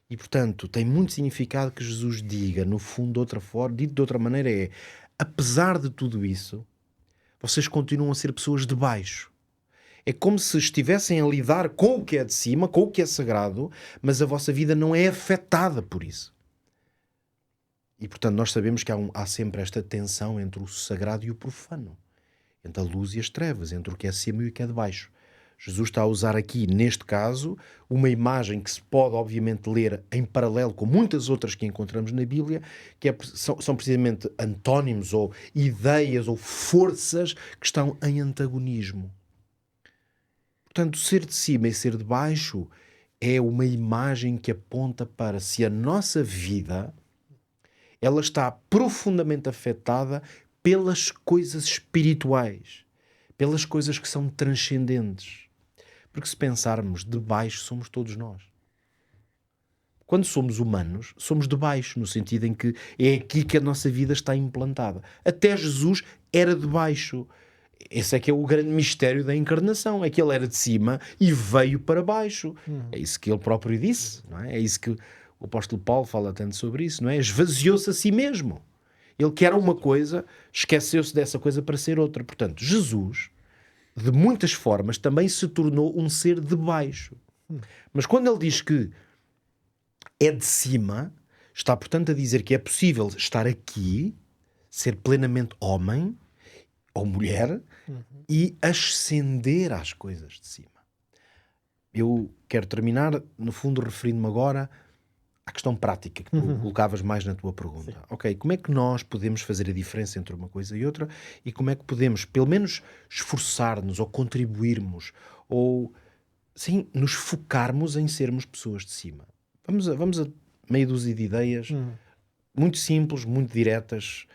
S2: E, portanto, tem muito significado que Jesus diga, no fundo, de outra forma, dito de outra maneira, é: apesar de tudo isso, vocês continuam a ser pessoas de baixo. É como se estivessem a lidar com o que é de cima, com o que é sagrado, mas a vossa vida não é afetada por isso. E, portanto, nós sabemos que há sempre esta tensão entre o sagrado e o profano, entre a luz e as trevas, entre o que é de cima e o que é de baixo. Jesus está a usar aqui, neste caso, uma imagem que se pode, obviamente, ler em paralelo com muitas outras que encontramos na Bíblia, que são precisamente antónimos ou ideias ou forças que estão em antagonismo. Portanto, ser de cima e ser de baixo é uma imagem que aponta para se a nossa vida ela está profundamente afetada pelas coisas espirituais, pelas coisas que são transcendentes. Porque se pensarmos de baixo, somos todos nós. Quando somos humanos, somos de baixo, no sentido em que é aqui que a nossa vida está implantada. Até Jesus era de baixo. Esse é que é o grande mistério da encarnação, é que ele era de cima e veio para baixo. É isso que ele próprio disse, não é? É isso que o apóstolo Paulo fala tanto sobre isso, não é? Esvaziou-se a si mesmo. Ele que era uma coisa, esqueceu-se dessa coisa para ser outra. Portanto, Jesus, de muitas formas, também se tornou um ser de baixo. Mas quando ele diz que é de cima, está, portanto, a dizer que é possível estar aqui, ser plenamente homem ou mulher e ascender às coisas de cima. Eu quero terminar, no fundo, referindo-me agora à questão prática que tu colocavas mais na tua pergunta. Sim. Ok, como é que nós podemos fazer a diferença entre uma coisa e outra e como é que podemos, pelo menos, esforçar-nos ou contribuirmos ou, sim, nos focarmos em sermos pessoas de cima? Vamos a meia dúzia de ideias muito simples, muito diretas,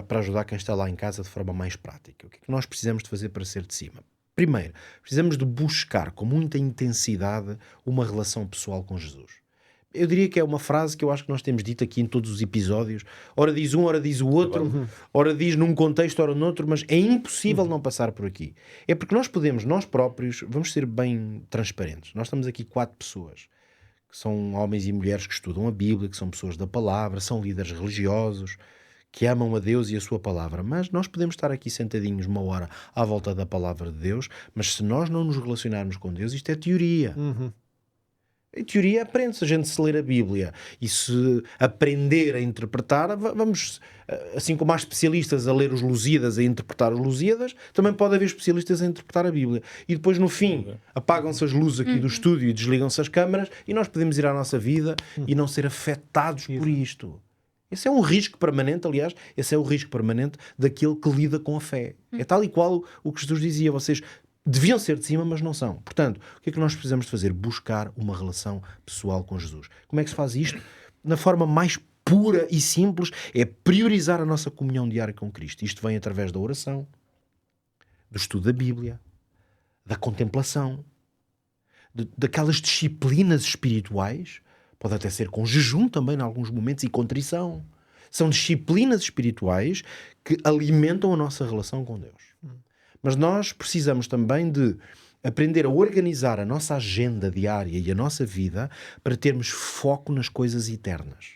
S2: para ajudar quem está lá em casa de forma mais prática. O que é que nós precisamos de fazer para ser de cima? Primeiro, precisamos de buscar com muita intensidade uma relação pessoal com Jesus. Eu diria que é uma frase que eu acho que nós temos dito aqui em todos os episódios. Ora diz um, ora diz o outro, ora diz num contexto, ora noutro, mas é impossível não passar por aqui. É porque nós podemos, nós próprios, vamos ser bem transparentes. Nós estamos aqui 4 pessoas, que são homens e mulheres que estudam a Bíblia, que são pessoas da palavra, são líderes religiosos, que amam a Deus e a sua palavra. Mas nós podemos estar aqui sentadinhos 1 hora à volta da palavra de Deus, mas se nós não nos relacionarmos com Deus, isto é teoria. Em teoria aprende-se a gente se ler a Bíblia e se aprender a interpretar, vamos, assim como há especialistas a ler os Lusíadas, a interpretar os Lusíadas, também pode haver especialistas a interpretar a Bíblia. E depois no fim apagam-se as luzes aqui do estúdio e desligam-se as câmaras e nós podemos ir à nossa vida e não ser afetados por isto. Esse é um risco permanente, aliás, esse é o risco permanente daquele que lida com a fé. É tal e qual o que Jesus dizia, vocês deviam ser de cima, mas não são. Portanto, o que é que nós precisamos de fazer? Buscar uma relação pessoal com Jesus. Como é que se faz isto? Na forma mais pura e simples, é priorizar a nossa comunhão diária com Cristo. Isto vem através da oração, do estudo da Bíblia, da contemplação, daquelas disciplinas espirituais, pode até ser com jejum também, em alguns momentos, e contrição. São disciplinas espirituais que alimentam a nossa relação com Deus. Mas nós precisamos também de aprender a organizar a nossa agenda diária e a nossa vida para termos foco nas coisas eternas.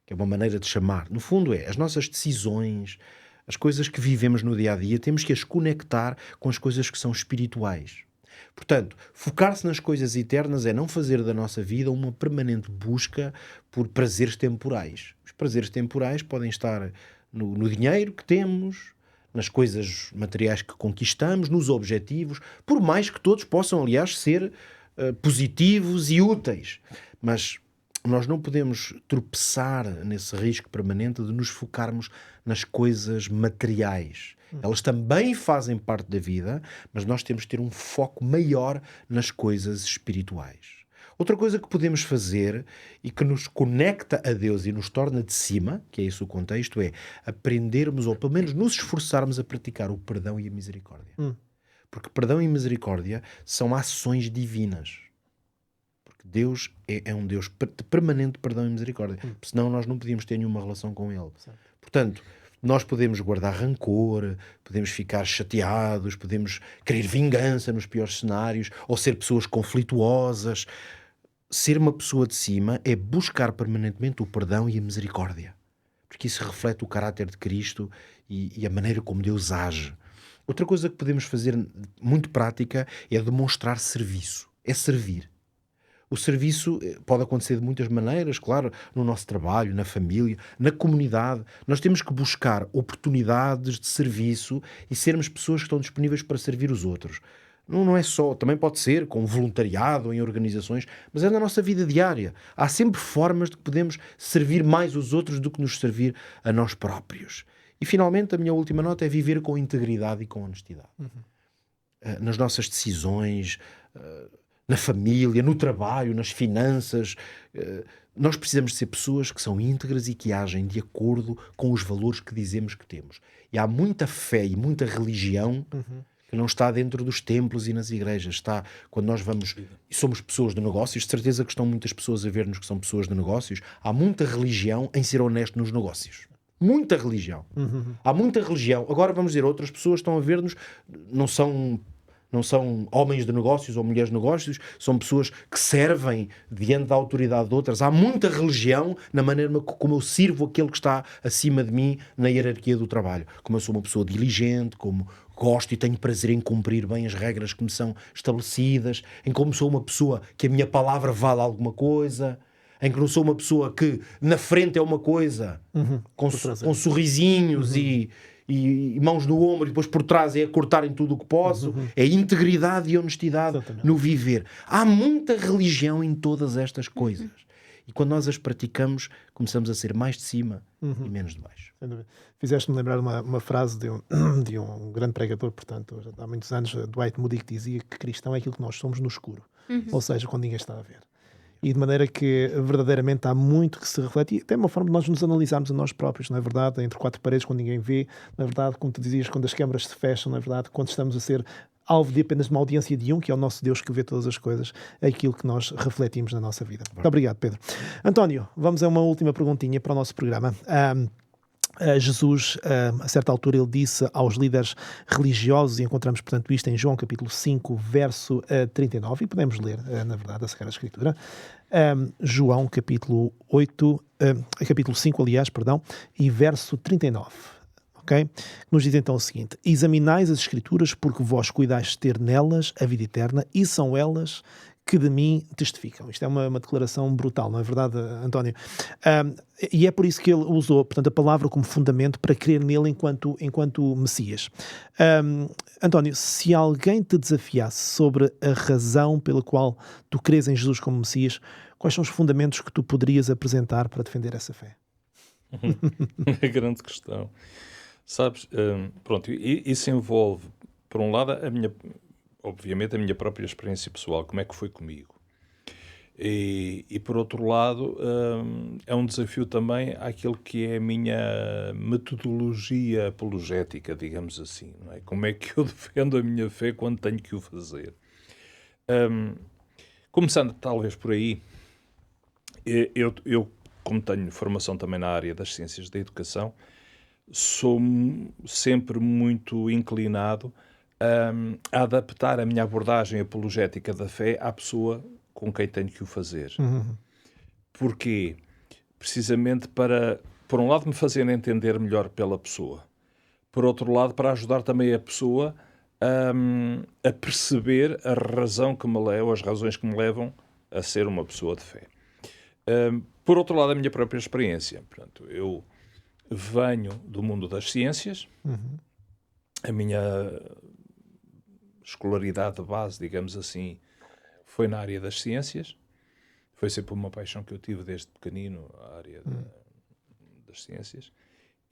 S2: Que é uma maneira de chamar. No fundo as nossas decisões, as coisas que vivemos no dia-a-dia, temos que as conectar com as coisas que são espirituais. Portanto, focar-se nas coisas eternas é não fazer da nossa vida uma permanente busca por prazeres temporais. Os prazeres temporais podem estar no dinheiro que temos, nas coisas materiais que conquistamos, nos objetivos, por mais que todos possam, aliás, ser positivos e úteis. Mas nós não podemos tropeçar nesse risco permanente de nos focarmos nas coisas materiais. Elas também fazem parte da vida, mas nós temos de ter um foco maior nas coisas espirituais. Outra coisa que podemos fazer e que nos conecta a Deus e nos torna de cima, que é esse o contexto, é aprendermos ou pelo menos nos esforçarmos a praticar o perdão e a misericórdia. Porque perdão e misericórdia são ações divinas. Porque Deus é um Deus de permanente perdão e misericórdia. Senão nós não podíamos ter nenhuma relação com Ele. Portanto, nós podemos guardar rancor, podemos ficar chateados, podemos querer vingança nos piores cenários, ou ser pessoas conflituosas. Ser uma pessoa de cima é buscar permanentemente o perdão e a misericórdia. Porque isso reflete o caráter de Cristo e a maneira como Deus age. Outra coisa que podemos fazer muito prática é demonstrar serviço. É servir. O serviço pode acontecer de muitas maneiras, claro, no nosso trabalho, na família, na comunidade. Nós temos que buscar oportunidades de serviço e sermos pessoas que estão disponíveis para servir os outros. Não é só, também pode ser com voluntariado, em organizações, mas é na nossa vida diária. Há sempre formas de que podemos servir mais os outros do que nos servir a nós próprios. E finalmente, a minha última nota é viver com integridade e com honestidade. Nas nossas decisões, na família, no trabalho, nas finanças, nós precisamos de ser pessoas que são íntegras e que agem de acordo com os valores que dizemos que temos. E há muita fé e muita religião que não está dentro dos templos e nas igrejas. Está quando nós vamos e somos pessoas de negócios, de certeza que estão muitas pessoas a ver-nos que são pessoas de negócios. Há muita religião em ser honesto nos negócios. Muita religião. Há muita religião. Agora vamos dizer, outras pessoas estão a ver-nos, não são homens de negócios ou mulheres de negócios, são pessoas que servem diante da autoridade de outras. Há muita religião na maneira como eu sirvo aquele que está acima de mim na hierarquia do trabalho. Como eu sou uma pessoa diligente, como gosto e tenho prazer em cumprir bem as regras que me são estabelecidas, em como sou uma pessoa que a minha palavra vale alguma coisa, em que não sou uma pessoa que na frente é uma coisa, com sorrisinhos e mãos no ombro e depois por trás é a cortar em tudo o que posso. É integridade e honestidade no viver. Há muita religião em todas estas coisas. E quando nós as praticamos, começamos a ser mais de cima e menos de baixo.
S1: Fizeste-me lembrar uma frase de um grande pregador, portanto, há muitos anos, Dwight Moody, que dizia que cristão é aquilo que nós somos no escuro. Ou seja, quando ninguém está a ver. E de maneira que verdadeiramente há muito que se reflete, e até uma forma de nós nos analisarmos a nós próprios, não é verdade? Entre 4 paredes, quando ninguém vê, não é verdade? Como tu dizias, quando as câmaras se fecham, não é verdade? Quando estamos a ser alvo de apenas uma audiência de um, que é o nosso Deus que vê todas as coisas, aquilo que nós refletimos na nossa vida. Muito obrigado, Pedro. António, vamos a uma última perguntinha para o nosso programa. Jesus, a certa altura, ele disse aos líderes religiosos, e encontramos, portanto, isto em João capítulo 5, verso 39, e podemos ler, na verdade, a Sagrada Escritura. João capítulo 8, capítulo 5, aliás, perdão, e verso 39. Okay? Nos diz então o seguinte: examinais as Escrituras, porque vós cuidais de ter nelas a vida eterna, e são elas que de mim testificam. Isto é uma declaração brutal, não é verdade, António? E é por isso que ele usou, portanto, a palavra como fundamento para crer nele enquanto Messias. António, se alguém te desafiasse sobre a razão pela qual tu crês em Jesus como Messias, quais são os fundamentos que tu poderias apresentar para defender essa fé?
S4: É grande questão. Sabes, pronto, isso envolve, por um lado, obviamente, a minha própria experiência pessoal, como é que foi comigo. E por outro lado, é um desafio também àquilo que é a minha metodologia apologética, digamos assim. Não é? Como é que eu defendo a minha fé quando tenho que o fazer? Começando talvez por aí, eu, como tenho formação também na área das ciências da educação, sou sempre muito inclinado a adaptar a minha abordagem apologética da fé à pessoa com quem tenho que o fazer. Porquê? Precisamente para, por um lado, me fazer entender melhor pela pessoa. Por outro lado, para ajudar também a pessoa a perceber a razão que me leva, ou as razões que me levam a ser uma pessoa de fé. Por outro lado, a minha própria experiência. Portanto, eu venho do mundo das ciências. A minha escolaridade de base, digamos assim, foi na área das ciências. Foi sempre uma paixão que eu tive desde pequenino, a área das ciências.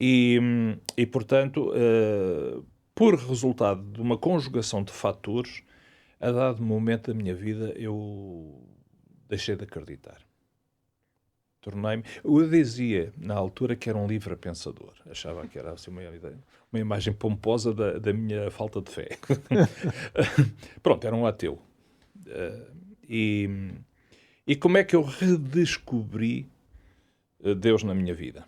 S4: E portanto, por resultado de uma conjugação de fatores, a dado momento da minha vida, eu deixei de acreditar. Tornei-me... Eu dizia, na altura, que era um livre pensador. Achava que era assim, uma imagem pomposa da minha falta de fé. Pronto, era um ateu. E como é que eu redescobri Deus na minha vida?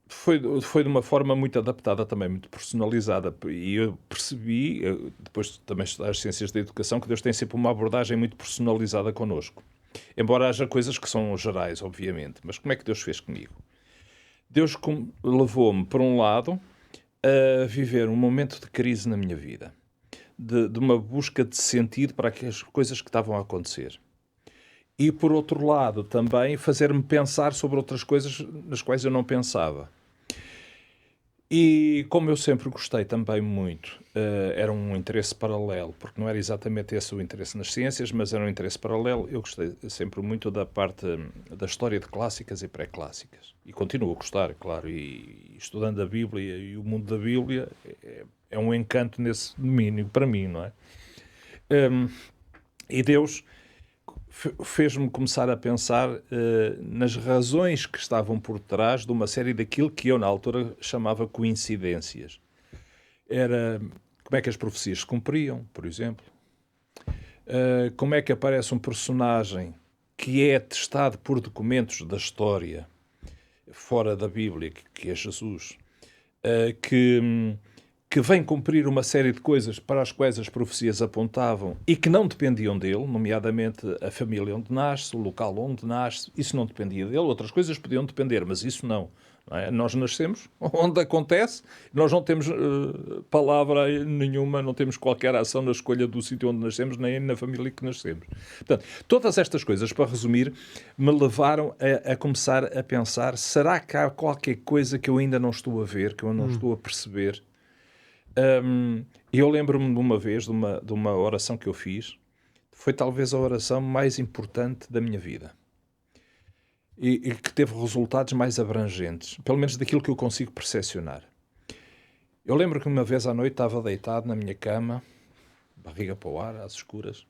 S4: Foi de uma forma muito adaptada também, muito personalizada. E eu percebi, depois de também estudar as ciências da educação, que Deus tem sempre uma abordagem muito personalizada connosco. Embora haja coisas que são gerais, obviamente. Mas como é que Deus fez comigo? Deus levou-me, por um lado, a viver um momento de crise na minha vida. De uma busca de sentido para aquelas coisas que estavam a acontecer. E, por outro lado, também fazer-me pensar sobre outras coisas nas quais eu não pensava. E, como eu sempre gostei também muito, era um interesse paralelo, porque não era exatamente esse o interesse nas ciências, mas era um interesse paralelo. Eu gostei sempre muito da parte da história de clássicas e pré-clássicas. E continuo a gostar, claro, e estudando a Bíblia e o mundo da Bíblia é um encanto nesse domínio, para mim, não é? E Deus fez-me começar a pensar nas razões que estavam por trás de uma série daquilo que eu, na altura, chamava coincidências. Era como é que as profecias se cumpriam, por exemplo. Como é que aparece um personagem que é atestado por documentos da história, fora da Bíblia, que é Jesus, que vem cumprir uma série de coisas para as quais as profecias apontavam e que não dependiam dele, nomeadamente a família onde nasce, o local onde nasce, isso não dependia dele. Outras coisas podiam depender, mas isso não. Não é? Nós nascemos onde acontece, nós não temos palavra nenhuma, não temos qualquer ação na escolha do sítio onde nascemos, nem na família que nascemos. Portanto, todas estas coisas, para resumir, me levaram a começar a pensar, será que há qualquer coisa que eu ainda não estou a ver, que eu não estou a perceber? Eu lembro-me de uma vez, de uma oração que eu fiz, foi talvez a oração mais importante da minha vida e que teve resultados mais abrangentes, pelo menos daquilo que eu consigo percepcionar. Eu lembro que uma vez à noite estava deitado na minha cama, barriga para o ar, às escuras,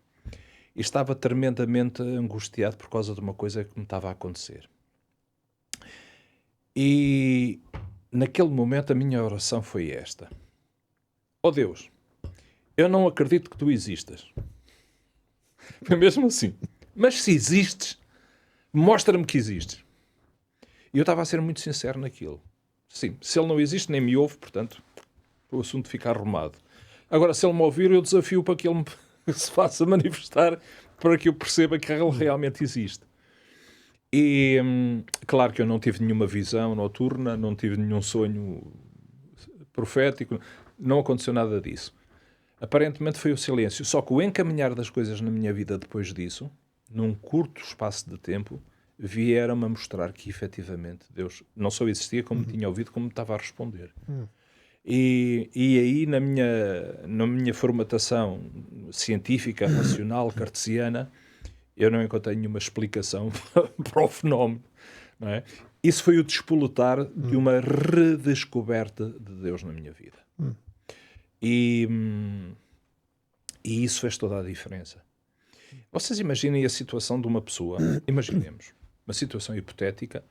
S4: e estava tremendamente angustiado por causa de uma coisa que me estava a acontecer. E naquele momento a minha oração foi esta: ó Deus, eu não acredito que tu existas. Foi mesmo assim. Mas se existes, mostra-me que existes. E eu estava a ser muito sincero naquilo. Sim, se ele não existe, nem me ouve, portanto, o assunto fica arrumado. Agora, se ele me ouvir, eu desafio para que ele se faça manifestar, para que eu perceba que ele realmente existe. E claro que eu não tive nenhuma visão noturna, não tive nenhum sonho profético, não aconteceu nada disso. Aparentemente foi o silêncio. Só que o encaminhar das coisas na minha vida depois disso, num curto espaço de tempo, vieram-me a mostrar que efetivamente Deus não só existia, como tinha ouvido, como me estava a responder. E aí na minha formatação científica, racional, cartesiana, eu não encontrei nenhuma explicação para o fenómeno. Não é? Isso foi o despoletar de uma redescoberta de Deus na minha vida. E isso fez toda a diferença. Vocês imaginem a situação de uma pessoa, imaginemos, uma situação hipotética,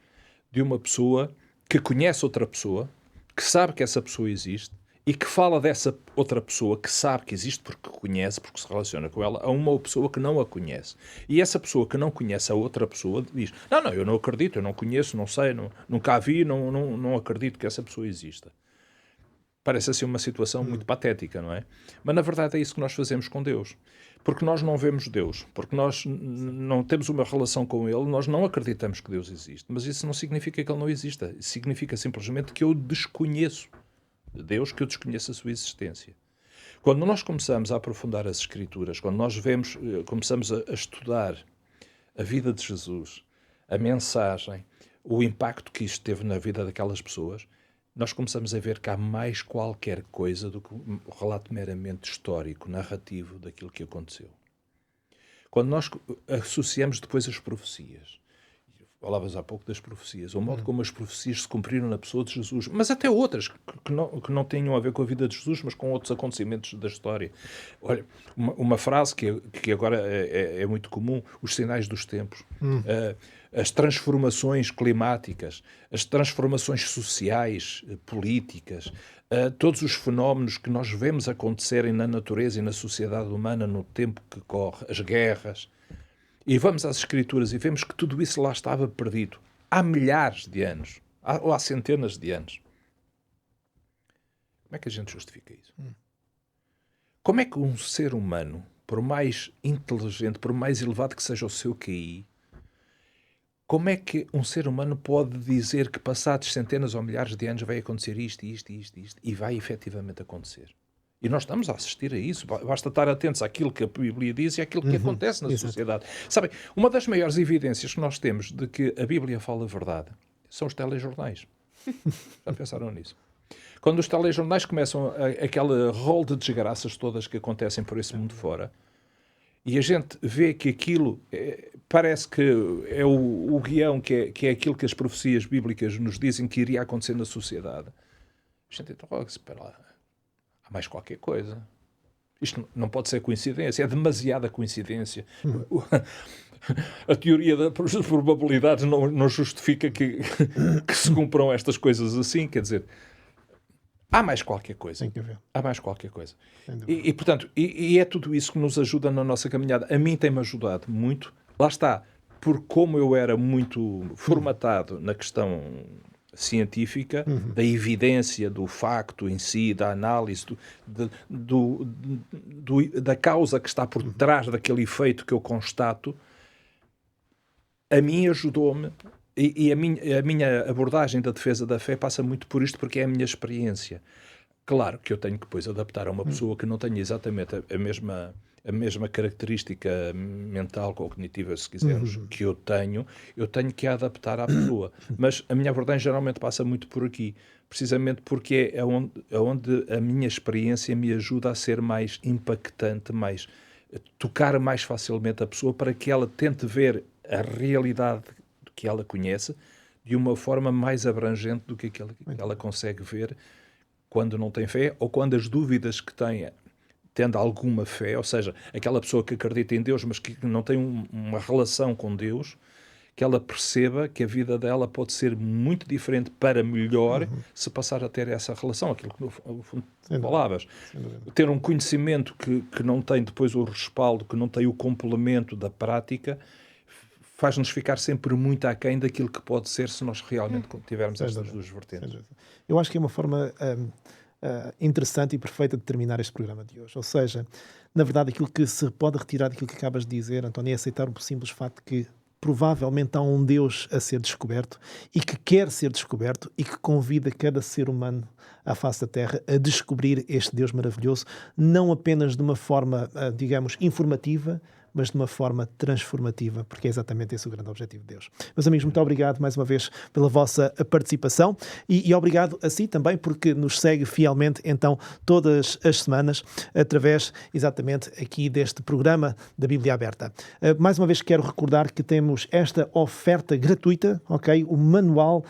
S4: de uma pessoa que conhece outra pessoa, que sabe que essa pessoa existe e que fala dessa outra pessoa que sabe que existe porque conhece, porque se relaciona com ela, a uma pessoa que não a conhece. E essa pessoa que não conhece a outra pessoa diz, não, eu não acredito, eu não conheço, não sei, nunca a vi, não acredito que essa pessoa exista. Parece assim uma situação muito patética, não é? Mas na verdade é isso que nós fazemos com Deus. Porque nós não vemos Deus, porque nós não temos uma relação com Ele, nós não acreditamos que Deus existe. Mas isso não significa que Ele não exista. Isso significa simplesmente que eu desconheço Deus, que eu desconheço a sua existência. Quando nós começamos a aprofundar as Escrituras, quando nós começamos a estudar a vida de Jesus, a mensagem, o impacto que isto teve na vida daquelas pessoas, nós começamos a ver que há mais qualquer coisa do que um relato meramente histórico, narrativo daquilo que aconteceu. Quando nós associamos depois as profecias, falavas há pouco das profecias, o modo como as profecias se cumpriram na pessoa de Jesus, mas até outras que não tenham a ver com a vida de Jesus, mas com outros acontecimentos da história. Olha, uma frase que agora é muito comum, os sinais dos tempos. As transformações climáticas, as transformações sociais, políticas, todos os fenómenos que nós vemos acontecerem na natureza e na sociedade humana no tempo que corre, as guerras. E vamos às Escrituras e vemos que tudo isso lá estava perdido há milhares de anos, ou há centenas de anos. Como é que a gente justifica isso? Como é que um ser humano, por mais inteligente, por mais elevado que seja o seu QI, como é que um ser humano pode dizer que passados centenas ou milhares de anos vai acontecer isto, e vai efetivamente acontecer? E nós estamos a assistir a isso. Basta estar atentos àquilo que a Bíblia diz e àquilo que acontece na sociedade. Sabem, uma das maiores evidências que nós temos de que a Bíblia fala a verdade são os telejornais. Já pensaram nisso? Quando os telejornais começam aquela rol de desgraças todas que acontecem por esse mundo fora, e a gente vê que aquilo parece que é o guião, que é aquilo que as profecias bíblicas nos dizem que iria acontecer na sociedade. A gente então, espera lá, há mais qualquer coisa. Isto não pode ser coincidência, é demasiada coincidência. A teoria das probabilidades não justifica que se cumpram estas coisas assim, quer dizer... Há mais qualquer coisa.
S1: Tem que haver.
S4: Há mais qualquer coisa. E portanto, é tudo isso que nos ajuda na nossa caminhada. A mim tem-me ajudado muito. Lá está, por como eu era muito formatado na questão científica, da evidência, do facto em si, da análise, da causa que está por trás daquele efeito que eu constato, a mim ajudou-me. E a minha abordagem da defesa da fé passa muito por isto, porque é a minha experiência. Claro que eu tenho que depois adaptar a uma pessoa que não tenha exatamente a mesma característica mental, cognitiva, se quisermos, que eu tenho que a adaptar à pessoa. Mas a minha abordagem geralmente passa muito por aqui, precisamente porque é onde a minha experiência me ajuda a ser mais impactante, tocar mais facilmente a pessoa, para que ela tente ver a realidade que ela conhece de uma forma mais abrangente do que aquela que ela consegue ver quando não tem fé, ou quando as dúvidas que tem, tendo alguma fé, ou seja, aquela pessoa que acredita em Deus, mas que não tem uma relação com Deus, que ela perceba que a vida dela pode ser muito diferente para melhor se passar a ter essa relação, aquilo que no fundo falavas. Ter um conhecimento que não tem depois o respaldo, que não tem o complemento da prática, faz-nos ficar sempre muito aquém daquilo que pode ser se nós realmente tivermos estas duas vertentes.
S1: Eu acho que é uma forma interessante e perfeita de terminar este programa de hoje. Ou seja, na verdade, aquilo que se pode retirar daquilo que acabas de dizer, António, é aceitar o simples facto que provavelmente há um Deus a ser descoberto e que quer ser descoberto e que convida cada ser humano à face da Terra a descobrir este Deus maravilhoso, não apenas de uma forma, digamos, informativa, mas de uma forma transformativa, porque é exatamente esse o grande objetivo de Deus. Meus amigos, muito obrigado mais uma vez pela vossa participação e obrigado a si também, porque nos segue fielmente, então, todas as semanas, através, exatamente, aqui deste programa da Bíblia Aberta. Mais uma vez quero recordar que temos esta oferta gratuita, ok? O manual,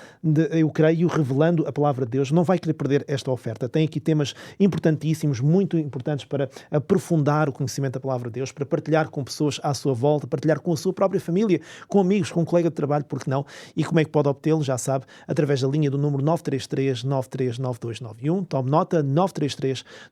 S1: eu creio, revelando a palavra de Deus. Não vai querer perder esta oferta. Tem aqui temas importantíssimos, muito importantes para aprofundar o conhecimento da palavra de Deus, para partilhar com pessoas à sua volta, partilhar com a sua própria família, com amigos, com um colega de trabalho, porque não? E como é que pode obtê-lo? Já sabe, através da linha do número 933-939291. Tome nota,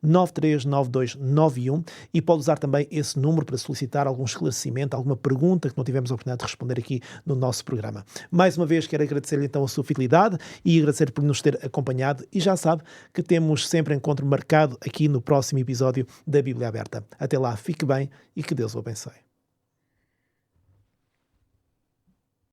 S1: 933-939291, e pode usar também esse número para solicitar algum esclarecimento, alguma pergunta que não tivemos a oportunidade de responder aqui no nosso programa. Mais uma vez, quero agradecer-lhe então a sua fidelidade e agradecer por nos ter acompanhado, e já sabe que temos sempre encontro marcado aqui no próximo episódio da Bíblia Aberta. Até lá, fique bem e que Deus o abençoe.